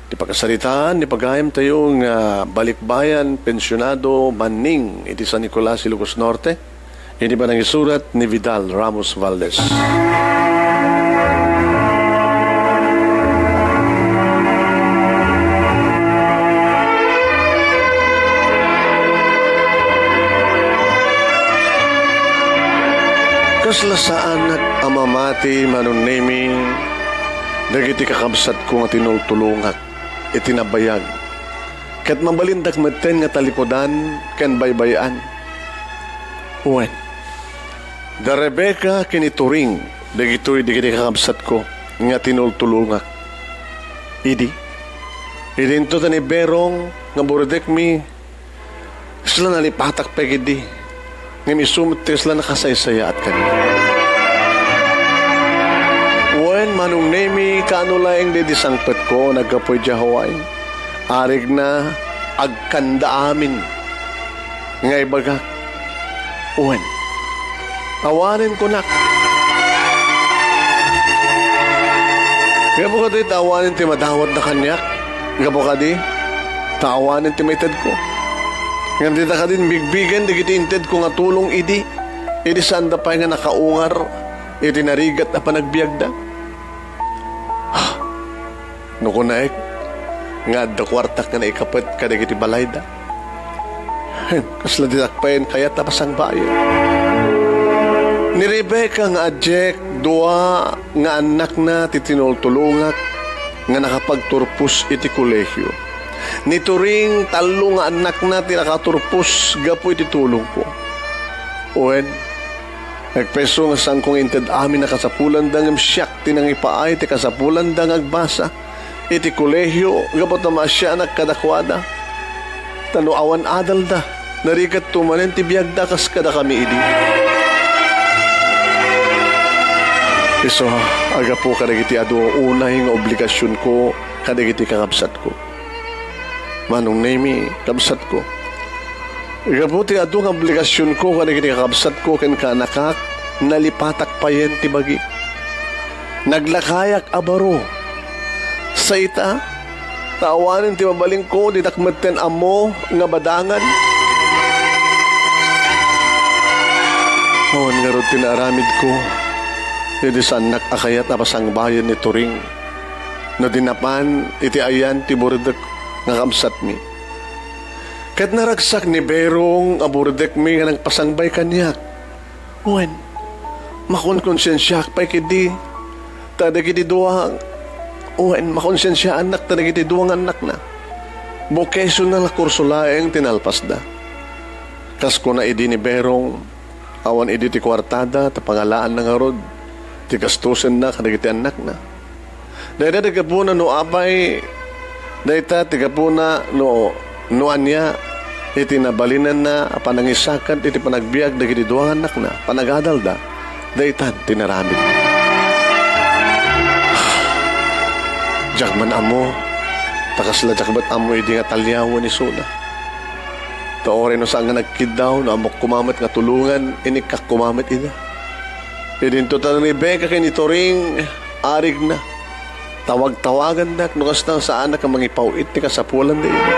Di pagkasalitaan, di pagayam tayong balikbayan, pensyonado, maning, iti San Nicolas, Ilocos Norte. Hindi ba nang isurat ni Vidal Ramos Valdez? Kasla sa anak amamati manunemi, dagiti kakabsat ko nga tinultulungak, itinabayag. Kat mabalindak maten nga talipodan, ken baybayan. Uwen, da Rebecca kinituring, dagito'y dagiti kakabsat ko, nga tinultulungak. Idi ito tani berong, nga buredek mi, sila nalipatak pegidi. Ngayon isumit sila nakasaysaya at kanina. When manong nemi kanulaing di disangpet ko nagkapoy di Hawaii, arig na agkanda amin. Ngay baga, uwan, tawanin ko nak. Nga po ka di tawanin ti madawat na kanyak. Nga po ka di tawanin ti maitad ko. Nga dita ka din bigbigan, di kitinted ko nga tulong idi. Idi sanda pa nga nakaungar, idi narigat na panagbiagda. Nuko naik, nga da kwartak nga naikapit ka di kiti balayda. Kasla dinakpayin kaya tapasang bayan. Ni Rebecca nga adjek, dua nga anak na titinultulungak, nga nakapagturpus iti kolehyo. Nituring talo nga anak na tinakaturpos gapo iti tulong ko. Uwen, nagpeso nga sang kong inted amin na kasapulan dang siyak tinang ipaay ti kasapulan dang agbasa. Iti kolehyo gapot na masya anak kadakwada. Tano awan adal da, narikat tumanen ti biyagda kas kada kami idi. Iso, aga po kadagiti ado unay nga obligasyon ko kadagiti kakabsat ko. Manong nemi, kabsat ko. Ikabuti adong obligasyon ko kada kini kakabsat ko ken kanakak nalipatak payen ti bagi. Naglakayak abaro. Sa ita, tawanin ti mabaling ko di takmetten amo nga badangan. Awan nga rod tinaramid ko. Di sanak akayat apasang bayan ni Turing. No dinapan iti ayan ti buredek nga kamsat mi. Kat naragsak ni Berong aburdek mi nga nagpasangbay kanyak. Uwen, makonkonsensyak pa'y kidi. Tadagiti duwang. Uwen, makonsensya anak tadagiti duwang anak na. Vocational kurso laeng tinalpas da. Kasko na idi ni Berong, awan idi ti kwartada, tapangalaan na nga rod. Ti gastusin na kadagiti anak na. Dahil nagkapunan no apay Dayta, tiga po na, noan niya, iti nabalinan na, panangisakan, iti panagbiag, dagiti duwangan anak na, panagadal da, daytan, tinaramid. Jagman amo, takasla jagbat amo, hindi nga talyawan ni Suna. Taore no saan nga nagkidaw, no amok kumamat nga tulungan, inikak kumamat ina. Idinto ta ni Becca kay nito ring arig na. Tawag-tawagan na, no kas na saan na ka mangipawit ni kasapulan na ina.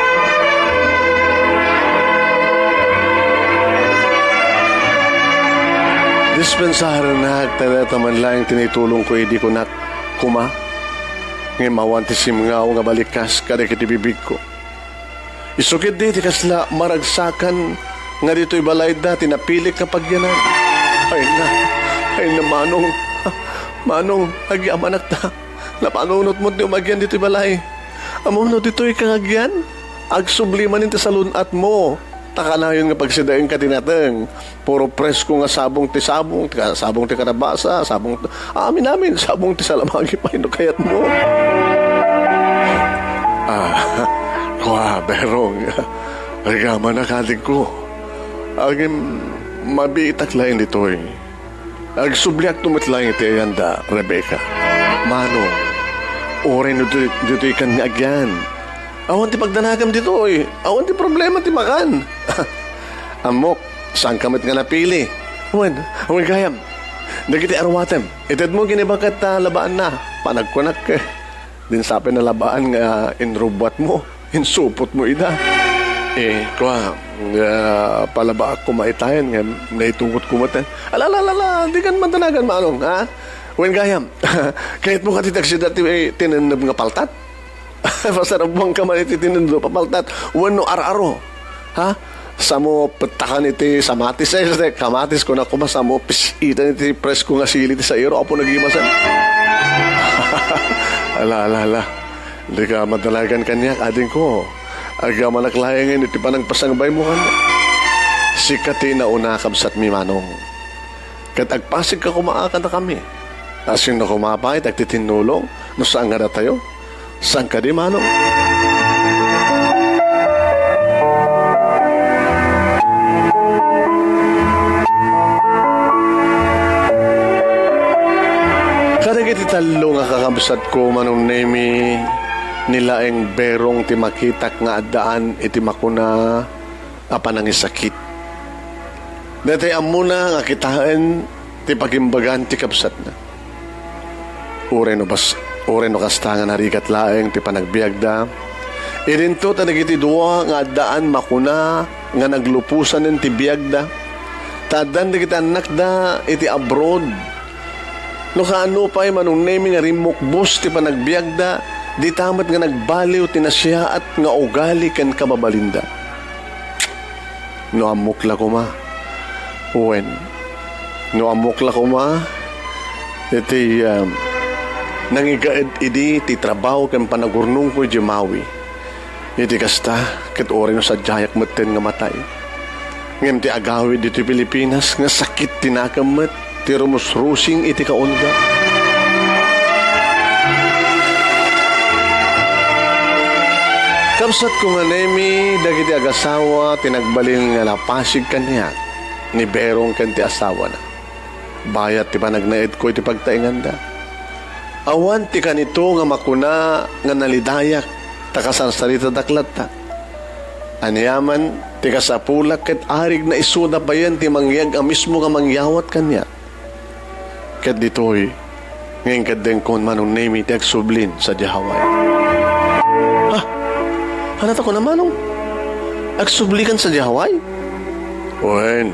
Dispensahan na, tanataman lang tinitulong ko, hindi ko na kuma. Ngayon mawantisim nga ako nga balikas kada kitibibig ko. Isukid di kasla maragsakan nga dito'y balay da, tinapilik na pagyanan. Ay na manong, agyamanak ta. Napanunot mo di umagyan dito'y balay. Amuno dito'y kangagyan, agsubliman nito sa lunat mo. Takanayon nga pagsidaing ka tinateng. Puro presko nga sabong ti karabasa, amin, sabong ti salamagi pa, kayat mo. Berong, agama na kaling ko. Agim, mabiitak lain dito eh. Agsubliak tumitlaing iti ayanda, Rebecca. Manong, orin dito ikan nga agyan. Awan ti pagdanagam dito eh. Awan ti problema ti makan. Amok, saan kamit nga napili? Awan gayam. Nagiti arwatem. Ited mo ginibakat labaan na. Panagkunak eh. Din sabi na labaan nga inrubat mo. Insupot mo ida. Palaba ako maitayan nga naitungot kumatan. Alala, di kan mandanagan manong, ha? Wen gayam. Kahit mo katitag siya dati tinanab nga paltat. Pasarabang ka man iti tinanab papaltat. Wano ar-aro. Ha? Samo petakan iti samatis. Kamatis ko na kumasamo pisitan iti press ko nga sili sa iro. Apo nagimasan. Ala. Hindi ka madalagan kanyak, ading ko. Aga manaklayangan, iti panagpasangbay mo kanya. Sikati na una kabsat mi manong. Kat agpasig ka kumaakan na kami. Asing na kumapay, tagtitinulong. No saan nga na tayo? Saan ka di manong? Karag iti talo nga kakabsat ko manong nemi nilaeng berong ti makitak nga addaan iti makuna apan ang isakit. Dati amuna nga kitaan ti pagimbagan ti kabsat na. Ure no kastangan harikat laeng ti panagbiagda. Irinto tanag iti duwa nga addaan makuna nga naglupusan ng ti biagda. Tadan di kita anak da iti abroad. No kaano pa'y manong nemi nga rimukbos ti panagbiagda. Di tamat nga nagbaliw tinasya at nga ugali ken kababalinda. No amukla ko ma. Uwen. No amukla ko ma. Iti nangigaed idi ti trabaho ken panagurnong ko Jimawi. Iti kasta ket ore no sadyayak metten nga matay. Ngem ti agawid iti Pilipinas nga sakit tinakamet ti rumusrusing iti kaunda. Kapsat ko nga nemi, dagiti agasawa, tinagbalin nga napasig kanya, ni Berong kanti asawa na. Bayat ti panagnaid ko iti pagtainganda. Awan ti kanito nga makuna nga nalidayak, takasan sarita daklat ta. Anyaman, ti kasapulak ket arig na isuda pa yan, ti mangyag ang mismo nga mangyawat kanya. Ket ditoy, ngayon kadeng kon manong nemi ti agsublin sa Diyahaway. Hanata ko naman nung agsublikan sa Diyahaway? Wen,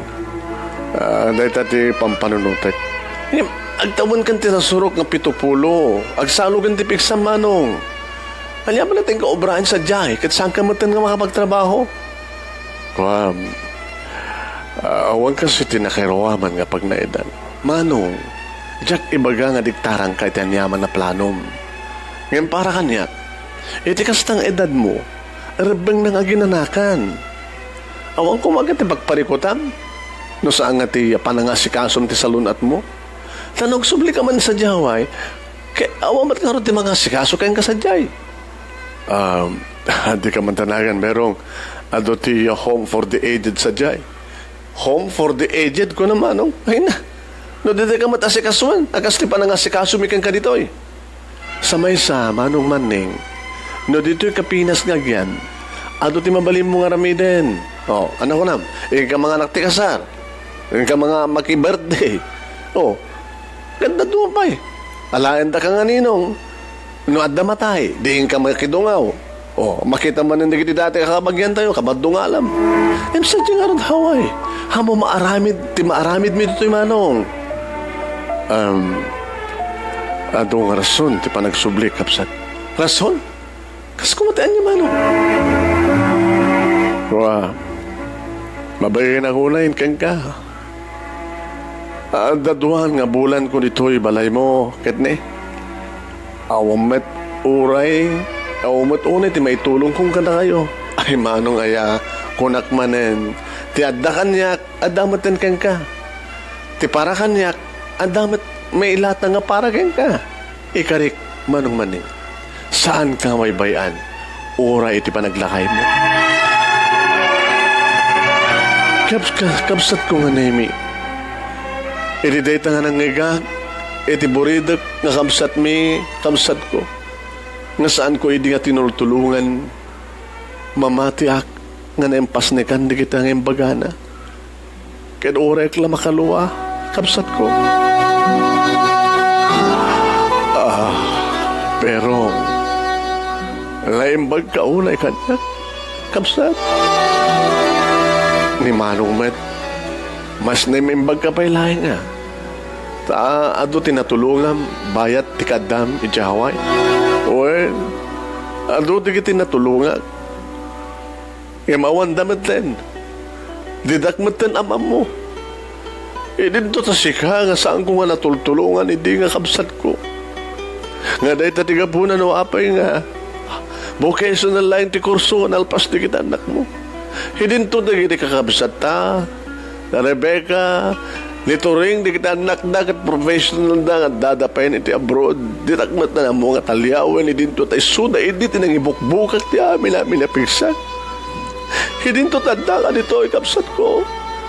dahil tati pampanunutek. Agtawon kan ti nasurok ng 70. Agsalugan ti piksam manong. Alya ba natin kaobrahan sa Diyahay? Kat saan ka matan nga makapagtrabaho? Awan kasi tinakirawaman nga pag naedan. Manong, Jack ibaga nga diktarang kahit yaman na planom. Ngayon para kanya, iti kastang edad mo, rebeng nang aginanakan. Awang kumagat ti pagparikutan. No saan nga ti panangasikasom ti salunat mo. Tanog subli ka man sa Diyaway, kay awang mat nga ron ti mga sikaso kayang kasadyay. Di ka man tanagan, merong ado ti home for the aged sa jay. Home for the aged ko naman, no? Ay na. No, di ka matasikasuan. Akas ti pa nang asikasumikan ka dito, eh. Sa may sa, manong maning. No, dito'y kapinas nga yan. Ado ti mabalim mo nga ramiden. Oh, ano ko nam? Ka mga anak ti kasar. Ka mga maki-birthday. Oh, ganda doon pa, eh. Alayan da ka nga ninong. No, adda matay. Diin ka makidungaw. Oh, makita man hindi kiti dati kakabagyan tayo, kabadungalam. Em sa diyang aron haway. Hamo maaramid mi dito'y manong. Ado nga rason, ti pa nagsubli kapsat. Rason? Kas kumataan niya manong. Mabagay na kunain kang ka. Daduhan nga bulan ko dito'y balay mo, ketne. Awamet uray. Awamet unay, ti may tulong kong kada kayo. Ay manong aya, kunak manen. Ti adda kanyak, adamaten kang ka. Ti para kanyak, adamat may ilata nga para kang ka. Ikarik, manong maning. Saan ka may bayan? Uray iti panaglakay mo. Kapsat ko nga nemi. Iti data nga nang ngigag, iti buridak nga kamsat ko. Nga saan ko hindi nga tinultulungan, mamatiak nga naimpas ni kandi kita ng bagana. Kaya orek la makaluwa, kapsat ko. Pero, laimbag ka unay kanya, kapsat. Ni Manong Met, mas naimimbag ka pa'y lahi nga. Ado tinatulungan, bayat tikadam ijaway. Well, ado di kita natulungan. Imawan damit din. Didakmat din amam mo. Dito ta sika nga saan ko nga natultulungan, hindi nga kapsat ko. Nga dahi tatiga po na apay nga. Vocational line ti kurso, nalpas di kita anak mo. Hindi to na kita kakabsat ta. Na Rebecca, nito ring di kita anak dagat professional na nga dadapayin iti abroad. Ditakmat na mo nga talyawin, hindi to tayo suda, hindi tinang ibukbukat ti amin napigsan. Hindi to tanda ka dito, ikapsat ko.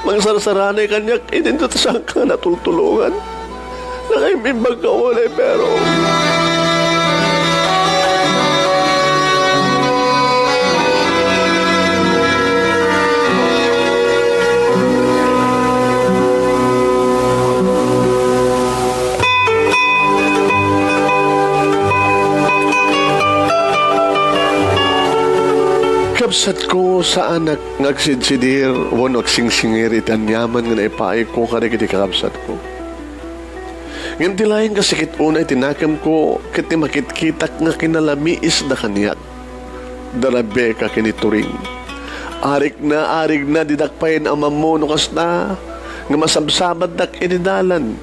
Mga sarasaranay kanyak, hindi to tasang ka natultulungan. Nakaimbag ka ulit, pero... Kapsat ko sa anak ngagsidsidir o nagsingsingir itan yaman nga naipaay ko kada kiti kakapsat ko. Ngayon tilayan kasikit unay tinakam ko kiti makitkitak nga kinalamiis na kanyak. Darabe ka kinituring. Arik na didakpayin ang mamuno kas na nga masabsabad dak inidalan.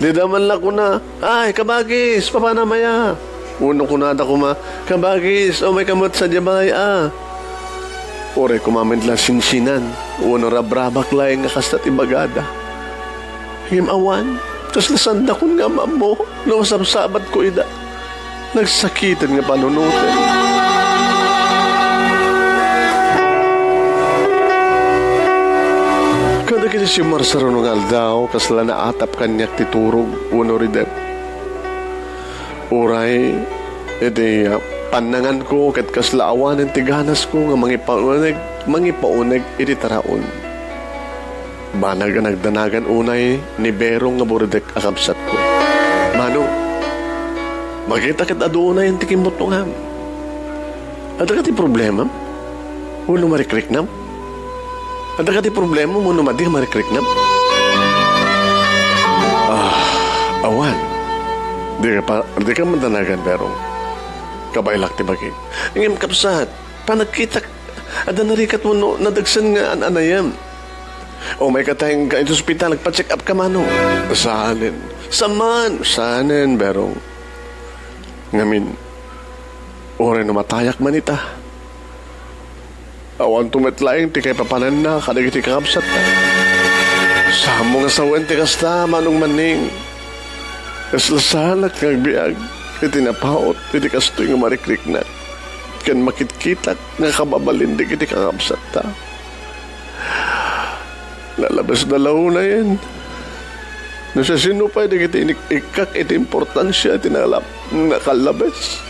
Didaman lang ko na, ay kabagis, papanamaya. Uno ko na kuma, kabagis, o may kamot sa jabay Ore kumamit lang sinsinan. Uno rabrabak laing nga kastat ibagada. Himawan. Tapos lasanda ko nga mo. Nung sabsabat ko ida. Nagsakitan nga panunutin. Kada kiti si Marsaro nung aldaw. Kasla na atap kanyak titurog. Uno ridep. Uray. Iti panangan ko kat kaslaawan ng tiganas ko nga mangipauneg iti taraon. Banag ang nagdanagan unay ni Berong nga buridek akabsat ko. Mano, makita kat adunay ang tikimot nung ham. Ada ka ti problema? Uno marikriknam? Ada ka ti problema mo madi marikriknam? Awan. Di ka mandanagan Berong. Kabaylak ti bagay. Ngem kapsat, panagkitak, ada narikat mo no, nadagsan nga anayam. O may katayang ka ito hospital, nagpa-check up ka mano. Saanin. Saanin, berong. Ngamin, ore no matayak manita. Awan tumetlaing, ti kay papanan na, kadag iti kakapsat na. Samo nga sawen ti kasta, manong maning. Kaslasalat kag biag. Iti napaot, iti kastoy nga marikriknat. kan makit-kita nga kababalin di kiti kakabsat ta. Lalabas na launa yan. No sa sino pa di kiti ikak iti importansya tinalap nakalabas.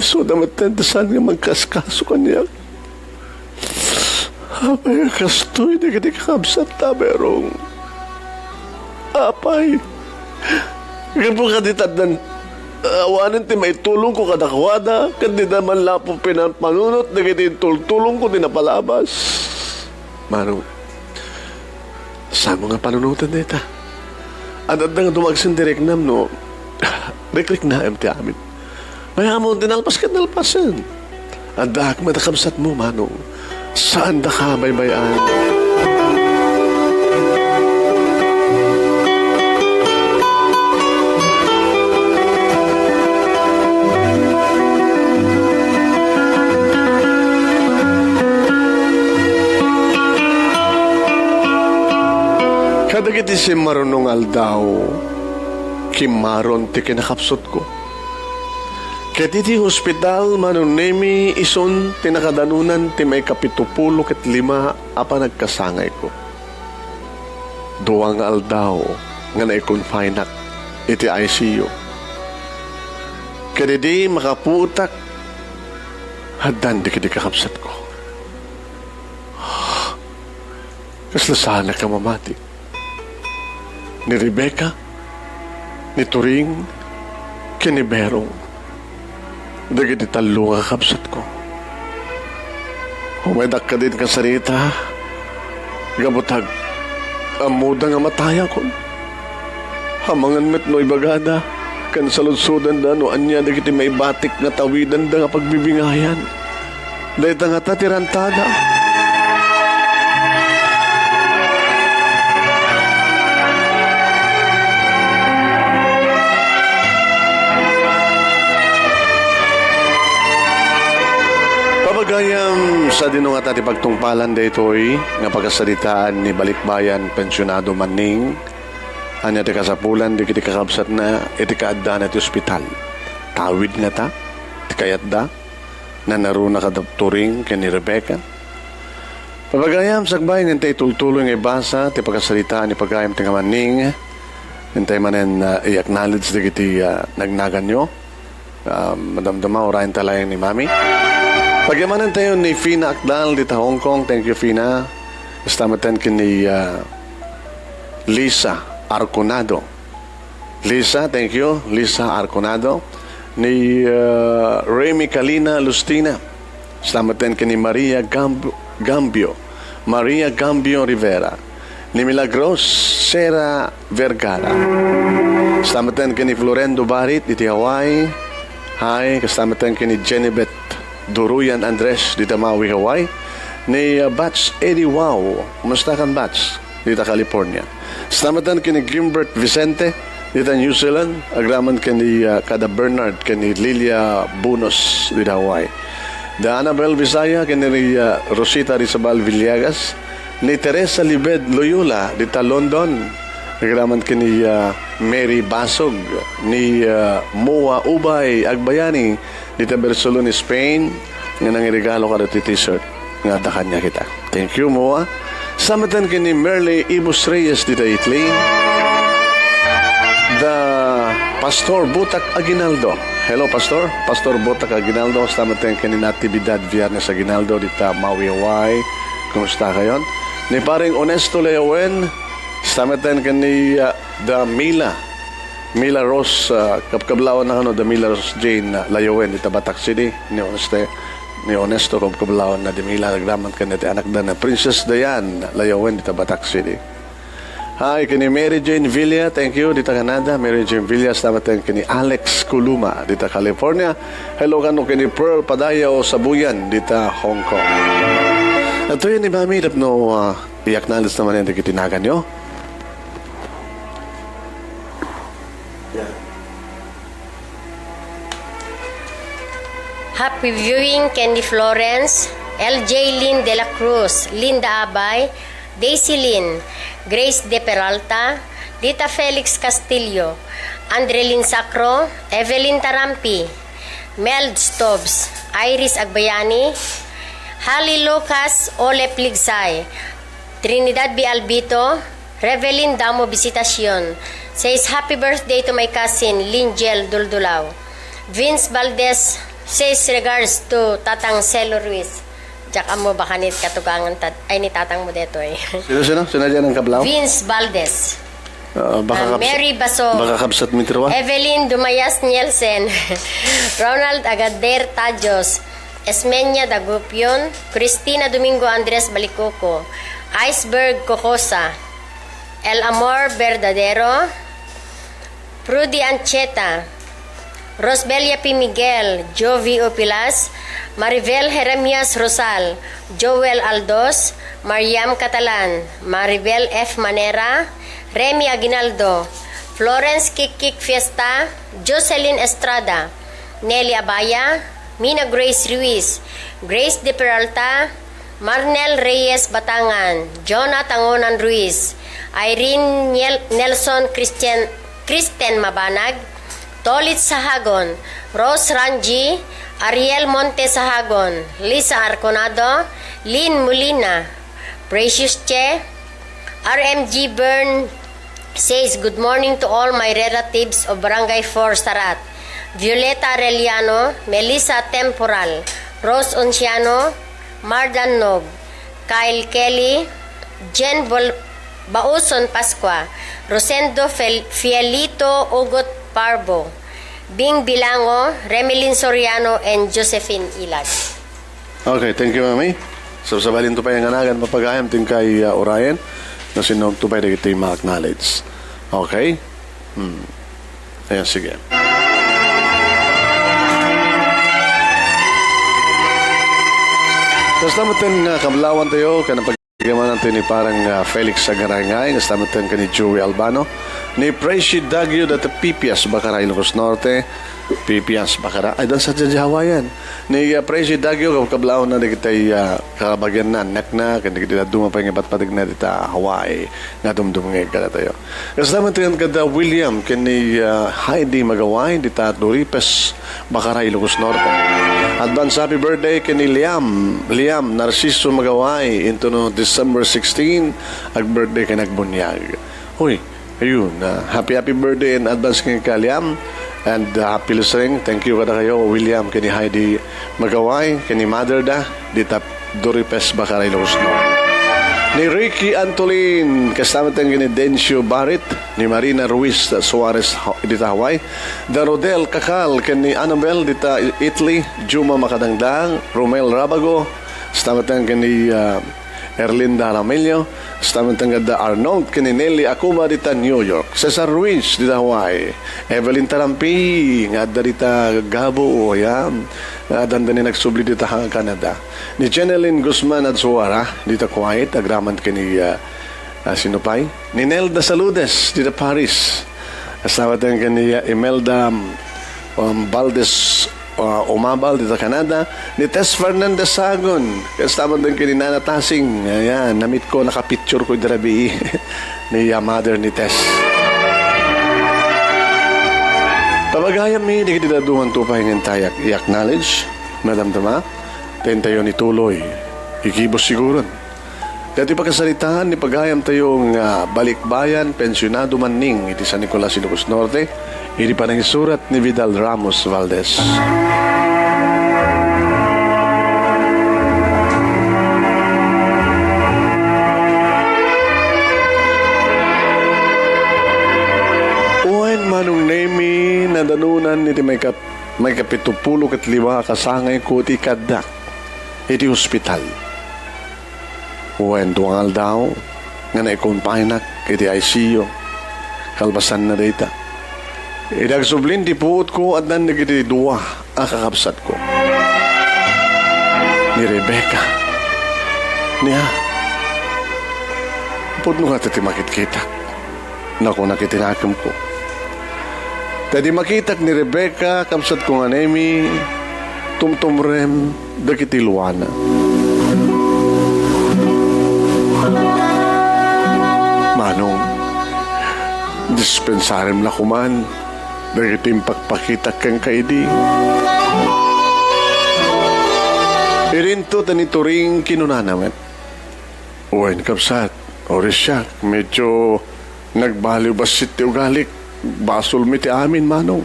So damat tentasan nga magkaskaso kanya. Apay kastoy di kiti kakabsat ta berong. Apay. Gapo ka ditadnan awanan ti may tulong ko kadakwada kandi naman lapo pinanpanunot na kiti tulong ko dinapalabas. Mano, saan mo nga panunutan na ita? At nga dumagsin direct nam, no? Reklik na ti amin. Maya mo, dinalpas ka nalpasan. Ang dahak matakabsat mo, mano. Saan da ka baybayan? Kadagiti si marunong aldaw, kimaron ti kinakapsot ko. Ket iti hospital manunemi ison tinakadanunan ti may 75 apa nagkasangay ko. Duwang aldaw nga naikonfinak iti ICU. Ket di makaputak haddan di kiti kakapsat ko. Kaslasana ka mamati. Ni Rebecca, ni Turing, kini Berong. Dagiti talo nga kapsat ko. Umedak ka din kasarita. Gabutag, amuda nga mataya ko. Hamangan met no ibagada. Kan saludsudan da no anya dagiti may batik nga tawidan da nga pagbibingayan. Dahita nga tatirantada. Gayam sa dinungat at ipagtungpalan daytoy nga pagkasalitaan ni Balikbayan pensyonado maning anya ti kasapulan di kiti kakabsat na iti kaadda na ti ospital. Tawid nga ta, ti kayat da, na naruna ka Turing ken ni Rebecca. Papagayam sagbay ngantay tultuloy nga ibasa ti pagkasalitaan ni pagayam ti nga maning ngantay manen i-acknowledge di kiti nagnagan nyo. Madamdama orayin talayang ni Mami. Pagyamanan tayo ni Fina Akdal dito Hong Kong. Thank you, Fina. Kastamatan kini Lisa Arconado. Lisa, thank you. Lisa Arconado. Ni Remy Kalina Lustina. Kastamatan kini Maria Gambio. Maria Gambio Rivera. Ni Milagros Sera Vergara. Kastamatan kini Florendo Barit dito Hawaii. Hi. Kastamatan kini Jenibet Duruyan Andres dito Maui, Hawaii. Ni Batch Eddie Wow. Kumusta kan Batch? Dito California. Stamatan kini Gimbert Vicente dito New Zealand. Agraman kini Kada Bernard kini Lilia Bunos dito Hawaii. Da Annabel Visaya kini Rosita Rizabal Villegas. Ni Teresa Libed Loyola dito London. Agraman kini Mary Basog. Ni Moa Ubay Agbayani dito Barcelona, Spain, nga nangirigalo ka dito t-shirt nga dakan niya kita. Thank you, Moa. Samatan kini Merle Ibus Reyes dito Italy. The Pastor Butak Aguinaldo. Hello, Pastor. Pastor Butak Aguinaldo. Samatan kini Natividad Viernes Aguinaldo dito Maui, Hawaii. Kumusta kayo? Ni paring Honesto Leowen. Samatan kini the Mila Rose, kapkablawan na the Mila Rose Jane Layowen, dito Batak City, ni Honesto, kapkablawan na di Mila, nagdaman ka na anak na Princess Diane Layowen, dito Batak City. Hi, kini Mary Jane Villa, thank you, dito Canada, Mary Jane Villa, salamat kini Alex Kuluma, dito California. Hello kano kini Pearl Padayo Sabuyan, dito Hong Kong. Ito yun, ni Mami, i-acknowledge naman yung kitinagan nyo. Happy viewing Candy Florence, LJ Lynn de la Cruz, Linda Abay, Daisy Lynn, Grace de Peralta, Dita Felix Castillo, Andrelyn Sacro, Evelyn Tarampi, Mel Stobbs, Iris Agbayani, Hali Lucas Ole Pligsay, Trinidad B. Albito, Revelyn Damo Visitacion, says happy birthday to my cousin Linjel Duldulaw. Vince Valdez says regards to Tatang Celo Ruiz. Diyak mo ba kanit katugangan ay ni Tatang mo deto eh. Sino? Sinadya ng kablaw? Vince Valdez. Mary Mary Baso, Baka kabsat mitrowa? Evelyn Dumayas Nielsen, Ronald Agader Tajos, Esmeña Dagupion, Cristina Domingo Andres Balicoco, Iceberg Cocosa, El Amor Verdadero, Prudy Ancheta, Rosbelia P. Miguel, Jovi Opilas, Maribel Jeremias Rosal, Joel Aldos, Mariam Catalan, Maribel F. Manera, Remy Aguinaldo, Florence Kikik Fiesta, Jocelyn Estrada, Nelly Abaya, Mina Grace Ruiz, Grace De Peralta, Marnel Reyes Batangan, Jonah Tangonan Ruiz, Irene Nelson Kristen Mabanag, Tolit Sahagon, Rose Ranji, Ariel Monte Sahagon, Lisa Arconado, Lynn Molina, Precious Che, RMG Byrne says good morning to all my relatives of Barangay 4 Sarat, Violeta Arellano, Melissa Temporal, Rose Onciano, Mardan Nog, Kyle Kelly, Jen Bauson Pascua, Rosendo Fielito Ugot Parbo, Bing Bilango, Remelin Soriano, and Josephine Ilag. Okay, thank you, Mami. So, sabalin to pa yung anagan mapagayam ting kay Orion na sinog to pa yung ito yung ma-acknowledge. Okay? Ayan, sige. Tapos naman kablawan tayo ka na pagkagaman natin ni parang Felix Sagarangay, tapos naman ka ni Joey Albano, ni Preci Dagyo dati Pipias Bakaray Ilocos Norte, Pipias Bakaray, ay doon sa Jawa yan. Ni Preci Dagyo, kablawan na di kita kabagyan na, anak na, kandi kita dumapay nga patpatig na dita Hawaii, nga dumdumangay ka na tayo. Tapos naman tayo kada William, kani Heidi Magaway, dita Doripes Bakaray Ilocos Norte. Advance happy birthday kini Liam Narciso Magaway into no December 16 ag birthday kay nagbunyag. Hoy, ayun, happy birthday in advance kini ka Liam and happy listening. Thank you kada kayo William kini Heidi Magaway kini Mother da dita Doripes Bakaray Ilocos Norte. Ni Ricky Antolin, kasama tayong ni Dencio Barret, ni Marina Ruiz Suarez dita Hawaii, da Rodel Kakal, ni Annabel dita Italy, Juma Makadangdang, Romel Rabago, kasama tayong ni Erlinda Ramelio, kasama tayong da Arnold, ni Nelly Acuma dita New York, Cesar Ruiz dita Hawaii, Evelyn Tarampi, nga da dita Gabo, yan, dandanin nagsubli dito sa Canada. Ni Jeneline Guzman at Suara, dito quiet, agraman ka ni Sinupay. Ni Nelda Saludes, dito Paris. Kasama tayo ka ni Imelda Valdez Umabal, dito Canada. Ni Tess Fernandez Sagon, kasama tayo ka ni Nana Tasing. Ayan, namit ko, nakapicture ko yung darabi ni mother ni Tess. Pabagayam mi, di kita duman to pahingin tayak i-acknowledge, Madam Tama, tayo tayo ni Tuloy, ikibos siguron. Dati pagkasalitaan ni pagayam tayong balikbayan, pensyonado maning, iti San Nicolas Ilocos Norte, iti pa nang isurat ni Vidal Ramos Valdez. Manong nemi nadanunan iti may kapitupulo kat 5 kasangay ko iti kadak iti hospital. Uwen tuangal daw nga naikumpainak iti ICU kalbasan na data. Idagsublin ti puot ko at nan iti 2 kakapsat ko. Ni Rebecca. Niya. Put nung ati makit-kitak. Naku nakitinakam ko. Tadi makitak ni Rebecca, kamsat kong anemi, tumtumrem, dakitiluana. Manong, dispensarem na kuman, dakitim pagpakitak kang kaidi. Irinto tanituring kinunanamet. Uwen kapsat, oris siya, medyo nagbaliw basit ti ugalik, basol mi ti amin manong.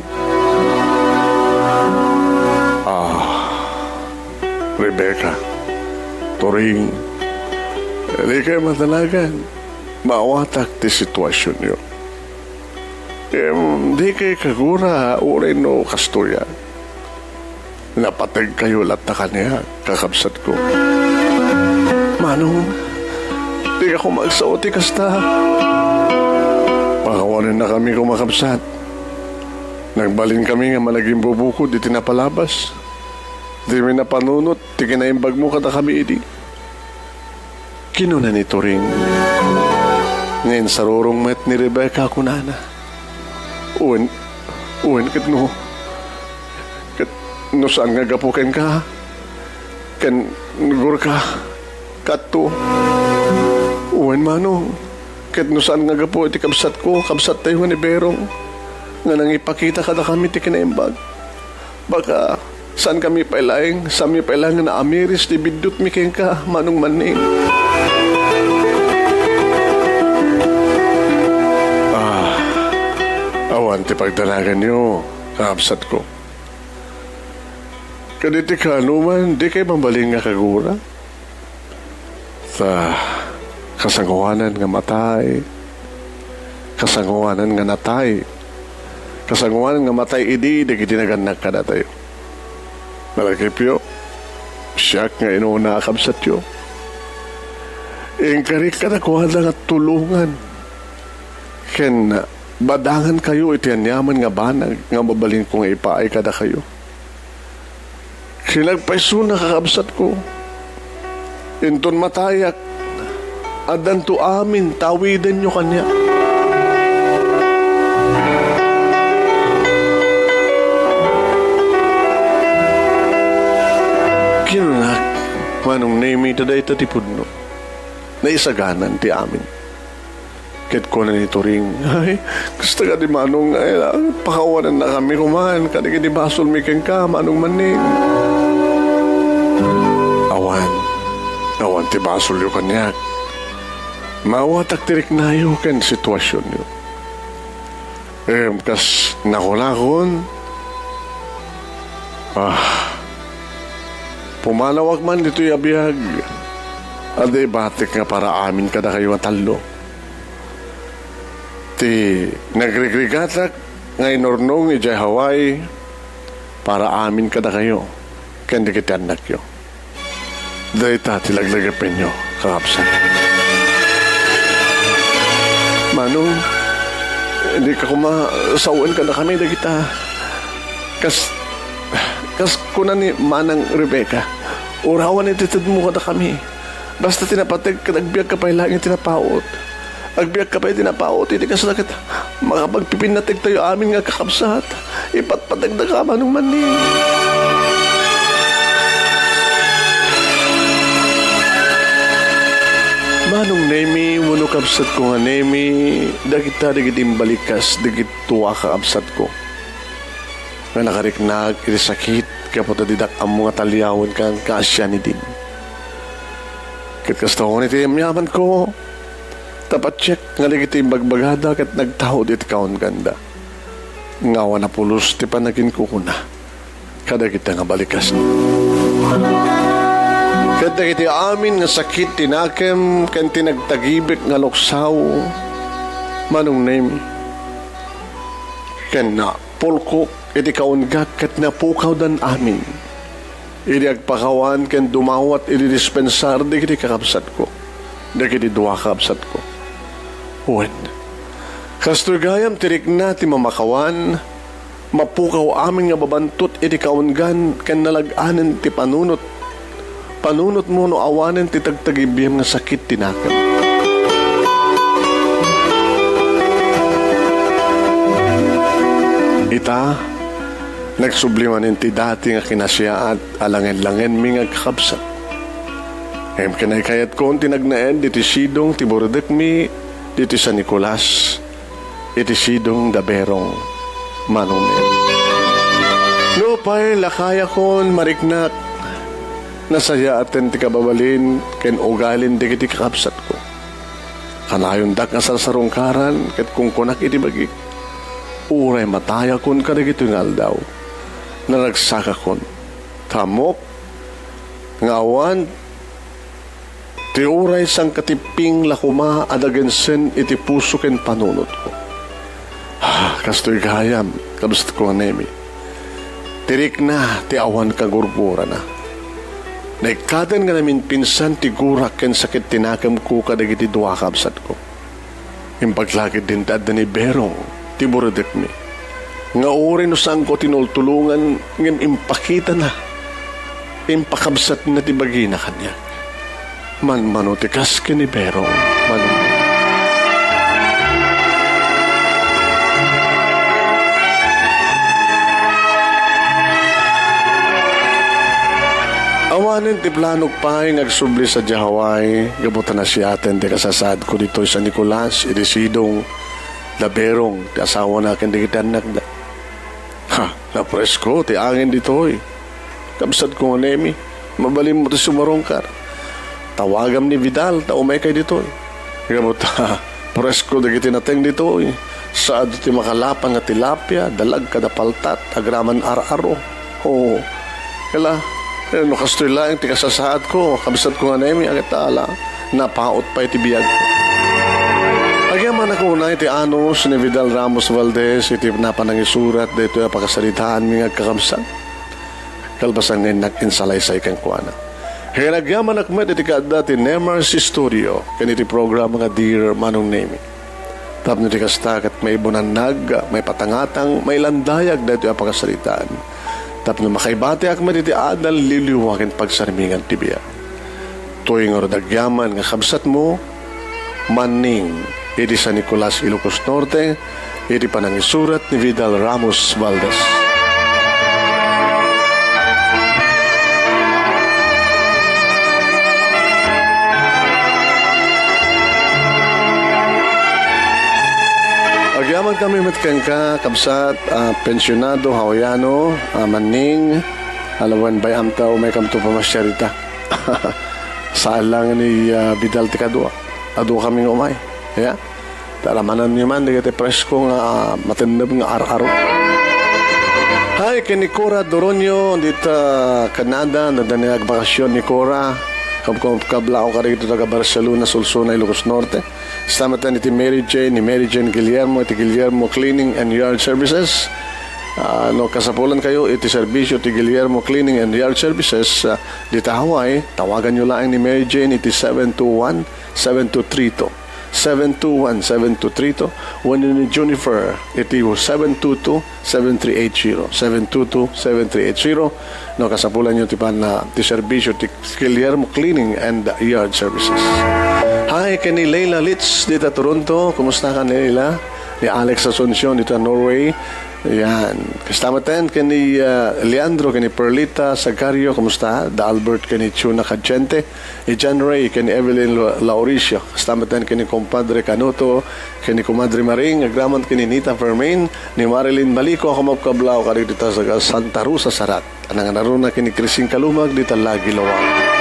Rebecca, turing, di kayo matalagan, maawatak ti sitwasyon nyo. Di kayo kagura, uray no kastuya. Napatag kayo lata kanya, kakabsat ko. Manong, di ka kumagsaoti kasta. Pakawanin na kami kumakabsat. Nagbalin kami nga malaging bubukod, di tinapalabas. Di may napanunot, di kinaimbag mo kada kami idi. Kinuna nito rin. Ngayon sa rorong met ni Rebecca kunana. Uwan kat no. Kat no saan nga gapukin ka? Kan nugur ka? Kato. Uwan manong. Kat no saan nga gapu iti kabsat ko, kabsat tayo ni Berong. Nga nang ipakita kada kami ti kinaimbag. Baka saan kami pailaing, saan mi pailangan na amiris, di bidut mi keng ka, manong maning. Awan, ti pagdanagan nyo, kaabsat ko. Kaditi ka, anuman, di kayo mambaling nga kagura. Sa kasanguanan nga matay, kasanguanan nga natay, kasanguanan nga matay, idi, di kitinaganag ka na tayo. Malakipyo, siyak nga inuuna kabsat yo. Ingkarik ka na kuha lang at tulungan. Ken badangan kayo iti anyaman nga banag nga mabalin kong ipaay kada kayo. Kinagpaiso na kakabsat ko. Inton matayak, adan to amin, tawidan nyo kanya. Kinunak, manong name taday tatipod no. Naisaganan ti amin. Ket ko na nito ring, ay, gusto ka di manong, ay, pakawanan na kami kumahan, kadigin di basol mi keng ka, manong maning. Awan ti basol yu kanyak. Mawatak tirik na yu ken sitwasyon yu. Kas nakulakon, pumalawag man dito yabiyag. Ade batik nga para amin kada kayo matalo. Ti nagrigrigatak nga inornong ijay Hawaii para amin kada kayo. Kendi kita anak yo. Dahita tilaglagapin nyo, kakapsan. Manong, hindi ka kumasawin ka na kami na kita. Kas kunan ni Manang Rebecca, urawan ititid mo ka na kami. Basta tinapatag ka, nagbiyak ka pa ilangin tinapaot. Agbiyak ka pa tinapaot, hindi ka sakit. Makapagpipinatig tayo amin nga kakapsat. Ipatpatag na ka, Manong Maning. Manong Nemi, wano kapsat ko nga Nemi, dagita dagitim balikas, dagit tuwa ka kapsat ko. Nga nakariknag, sakit, kapot didak ang mga talyawan kang kasya ni din. Katkasta ko niti yaman ko, tapat check, nga dagitim bagbagada, kat nagtaho dit kaon ganda. Ngawa na pulos, ti panagin ko kuna, kada kita nga balikas ni. Kata kiti amin nga sakit tinakem kan tinagtagibik nga luksaw Manong Nemi ken na pulko iti kaunggat ket napukaw dan amin iti agpakawan ken dumawat iti dispensar di kiti kakabsat ko di kiti dua kakabsat ko wen kastoy gayam tirik na ti mamakawan mapukaw amin nga babantot iti kaunggan ken nalaganen ti panunot mo no awanen ti tagtagibiyam nga sakit tinakam. Ita, nagsublimanin ti dati nga kinasya at alangen-langen mi nga kakabsat. Em kanay kayat kon tinagnaen diti sidong ti Borodek mi diti San Nicolas iti sidong Daberong Manong Nemi. No pa'y lakaya kon mariknak Nasaya atin ti kababalin, ken ugalin di kiti kakapsat ko. Kanayon dak nga sarungkaran, ket kung kunak iti bagik. Uray mataya kun kadagito nga aldaw. Naragsaka kon. Tamok, ngawan, ti uray sang katiping lakuma adagensen iti puso ken panunot ko. Kastoy gayam, kadusta ko anemi. Tirik na, ti awan kagurgura na. Naikadan nga namin pinsan ti gurak ken sakit tinakam ko kadagiti duwa kabsat ko. Impaglakid din tad ni Berong, ti buradek mi. Nga uri no saan ko tinultulungan, ngam impakita na. Impakabsat na ti bagina kanya. Manutikas ken ni Berong, Awanin ti planok pa'y ngagsubli sa Jahaway, gabutan na siya atin di kasasad ko dito sa Nicolas, irisidong laberong, ti asawa na akin di kita nagda. Napresko, ti angin dito eh. Kabsad ko nga nemi, mabalim mo ti sumarongkar. Tawagam ni Vidal, taumay kay dito eh. Gabuta, presko di kiti nateng dito eh. Saad ti makalapang nga tilapia, dalag kada paltat, agraman ar-aro. Oo, kala, no kastoy lang, ti kasasaad ko, kabisat ko nga nemi, agad ala, napaot pa iti biyag ko. Agyaman ako na iti anos ni Vidal Ramos Valdez, iti napanangisurat, dito yung pakasalitaan mi ngagkakamsan. Kalbasan ngayon nag-insalaysay kang kuwana. Kaya nagyaman akmet iti kaada ti Nemar's Studio, kaniti program nga Dear Manong Nemi. Tap niti kastakat may bunanag, may patangatang, may landayag, dito yung pakasalitaan. Tapos na makaibati ak iti adal liliwakin pagsarmingan tibiya. Tuwing oradagyaman nga kabsat mo, maning iti San Nicolas, Ilocos Norte, iti panangisurat ni Vidal Ramos Valdez. Agyaman kami matkan ka, kabsat, pensyonado, hawayano, maning, alawan bay amtaw, may kamto pamasyarita. Saan lang ni Vidal Tikadua. Ado kami ng umay. Yeah? Talamanan niyo man, di kati presko nga matindab nga ar-aro. Hi, kay ni Cora Doronio, dito Canada, nadanayag bakasyon ni Cora. Kablao ka rin ito taga Barcelona, Sulsuna, Ilocos Norte. Stamatan iti Mary Jane Guillermo, iti Guillermo Cleaning and Yard Services. Kasapulan kayo, iti serbisyo iti Guillermo Cleaning and Yard Services. Dito Hawaii, tawagan nyo lang ni Mary Jane, iti 721-7232. 721-7232. When ni Junifer, iti 722-7380. 722-7380. Kasapulan nyo tipan na ti serbisyo ti Guillermo Cleaning and Yard Services. Hi, kani Leila Litz dito Toronto. Kumusta ka, Leila? Ni Alex Asuncion dito Norway. Yan. Kastamatan kani Leandro, kani Perlita Sagario. Kumusta? Da Albert, kani Chuna Cadjente. John Ray, kani Evelyn Lauricio. Kastamatan kani Compadre Canuto, kani Comadre Maring. Agraman kani Nita Fermain. Ni Marilyn Maliko. Ako mapkablao ka dito sa Santa Rosa Sarat. Anang naruna kani Crising Kalumag dito Lagi Lawang.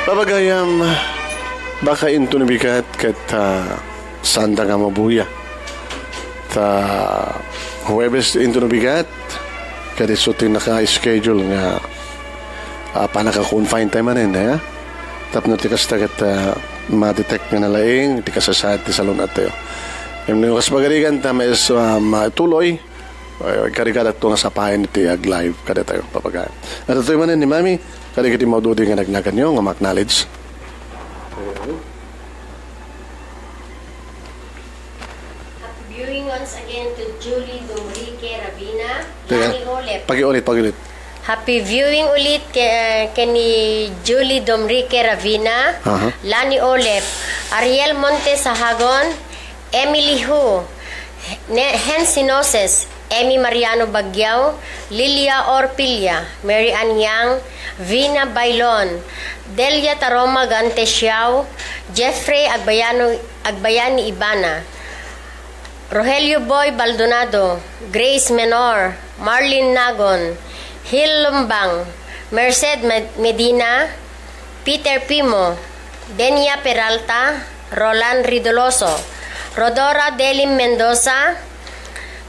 Babagayam, baka into nabigat kat sanda nga mabuya. Huwebes into nabigat, kat isutin naka-schedule nga panaka-confine time manin, eh? Tap na tikas tagat ma-detect nga nalaing, tikas sa ti salon at tayo. Yung kas bagarigan, tama is matuloy, karigadat to nga sapahin iti ag-live kada tayo papagayam. At ito manin ni Mami, kali kiti maududi nga nagnagan nyo, nga ma-acknowledge. Happy viewing once again to Julie Domrique Ravina. Teka, Lani Olep. Pag-ulit. Happy viewing ulit kani Julie Domrique Ravina, Lani Olep, Ariel Montes Sahagon, Emily Hu, Hen Sinoses, Emmy Mariano Bagyao, Lilia Orpilla, Mary Ann Yang, Vina Bailon, Delia Taroma Gantesiao, Jeffrey Agbayani Ibana, Rogelio Boy Baldonado, Grace Menor, Marlene Nagon, Hil Lumbang, Merced Medina, Peter Pimo, Denia Peralta, Roland Ridoloso, Rodora Delim Mendoza,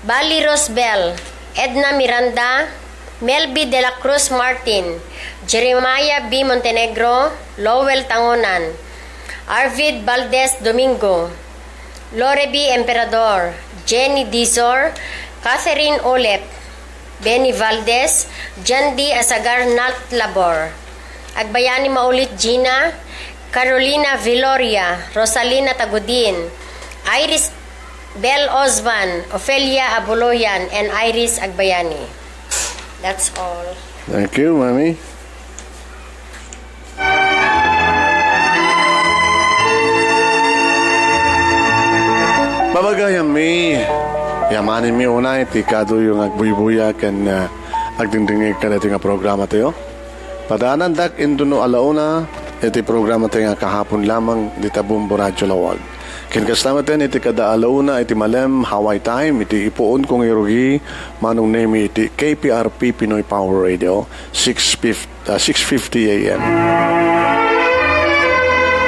Bali Rosbel, Edna Miranda, Melby de la Cruz Martin, Jeremiah B. Montenegro, Lowell Tangonan, Arvid Valdez Domingo, Lore B. Emperador, Jenny Dizor, Catherine Olep, Benny Valdez, John D. Asagar Nat Labor, Agbayani Maulit Gina, Carolina Viloria, Rosalina Tagudin, Iris Bel Osvan, Ofelia Abuloyan, and Iris Agbayani. That's all. Thank you, Mami. Babagayam mi, yamanin mi una iti kado yung agbuy-buya kan agdingdingig ka natin nga programa tayo. Padaanan dak induno alauna iti programa tayo nga kahapon lamang di Tabumbo Radyo Lawag. Kinkasama tayo iti kada alauna iti malem Hawaii time iti ipuon kong irugi manong name iti KPRP Pinoy Power Radio 650 AM.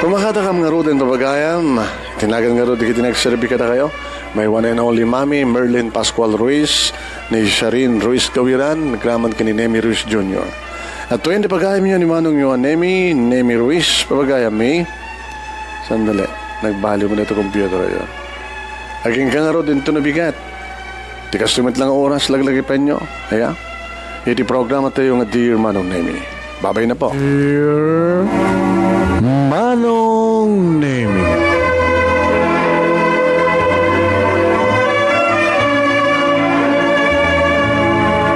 Pumakata kam nga roden babagayam, tinagan nga roden kiti nagserbi kada kayo. May one and only Mami Merlin Pascual Ruiz, ni Sharin Ruiz Gawiran, nagraman ka ni Nemi Ruiz Jr. At tuwing di pagayam yun ni Manong yun, Nemi Ruiz, papagayam mi. Sandali, nagbali mo na ito computer yun. Aging ka nga roden ito nabigat. Di kastumit lang oras, laglagi pa nyo. Kaya, iti programa tayo nga Dear Manong Nemi. Babay na po. Dear Manong Nemi,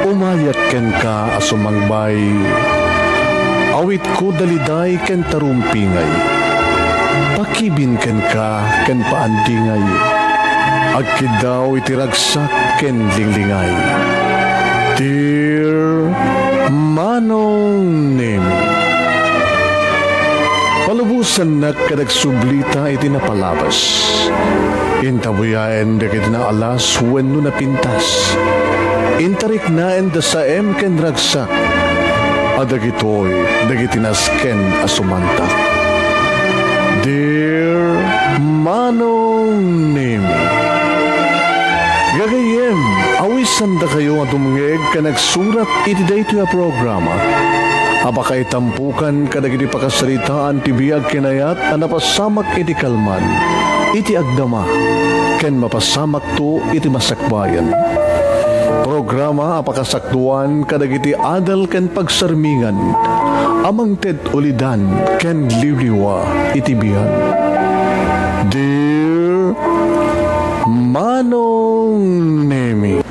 umayat ken ka asumangbay, awit ko daliday ken tarumpingay, pakibin ken ka ken paandingay, agkidaw itiragsak ken linglingay. Dear Manong Nemi, palubusan na kadagsublita iti napalabas. Intabuyaen da kiti na alas wenno na pintas. Intarik naen da saem ken ragsak. Adagitoy dagiti nasken asumantak. Dear Manong Nemi, gagayem, awisan da kayo nga tumungeg ka nagsurat iti daytoy a programa. Apakay tampukan kadagiti pakasaritaan ti biag kinayat a napasamak iti kalman, iti agdama, ken mapasamak to iti masakbayan. Programa apakasaktuan kadagiti adal ken pagsarmingan, amang ted ulidan ken liwliwa iti biag. Dear Manong Nemi,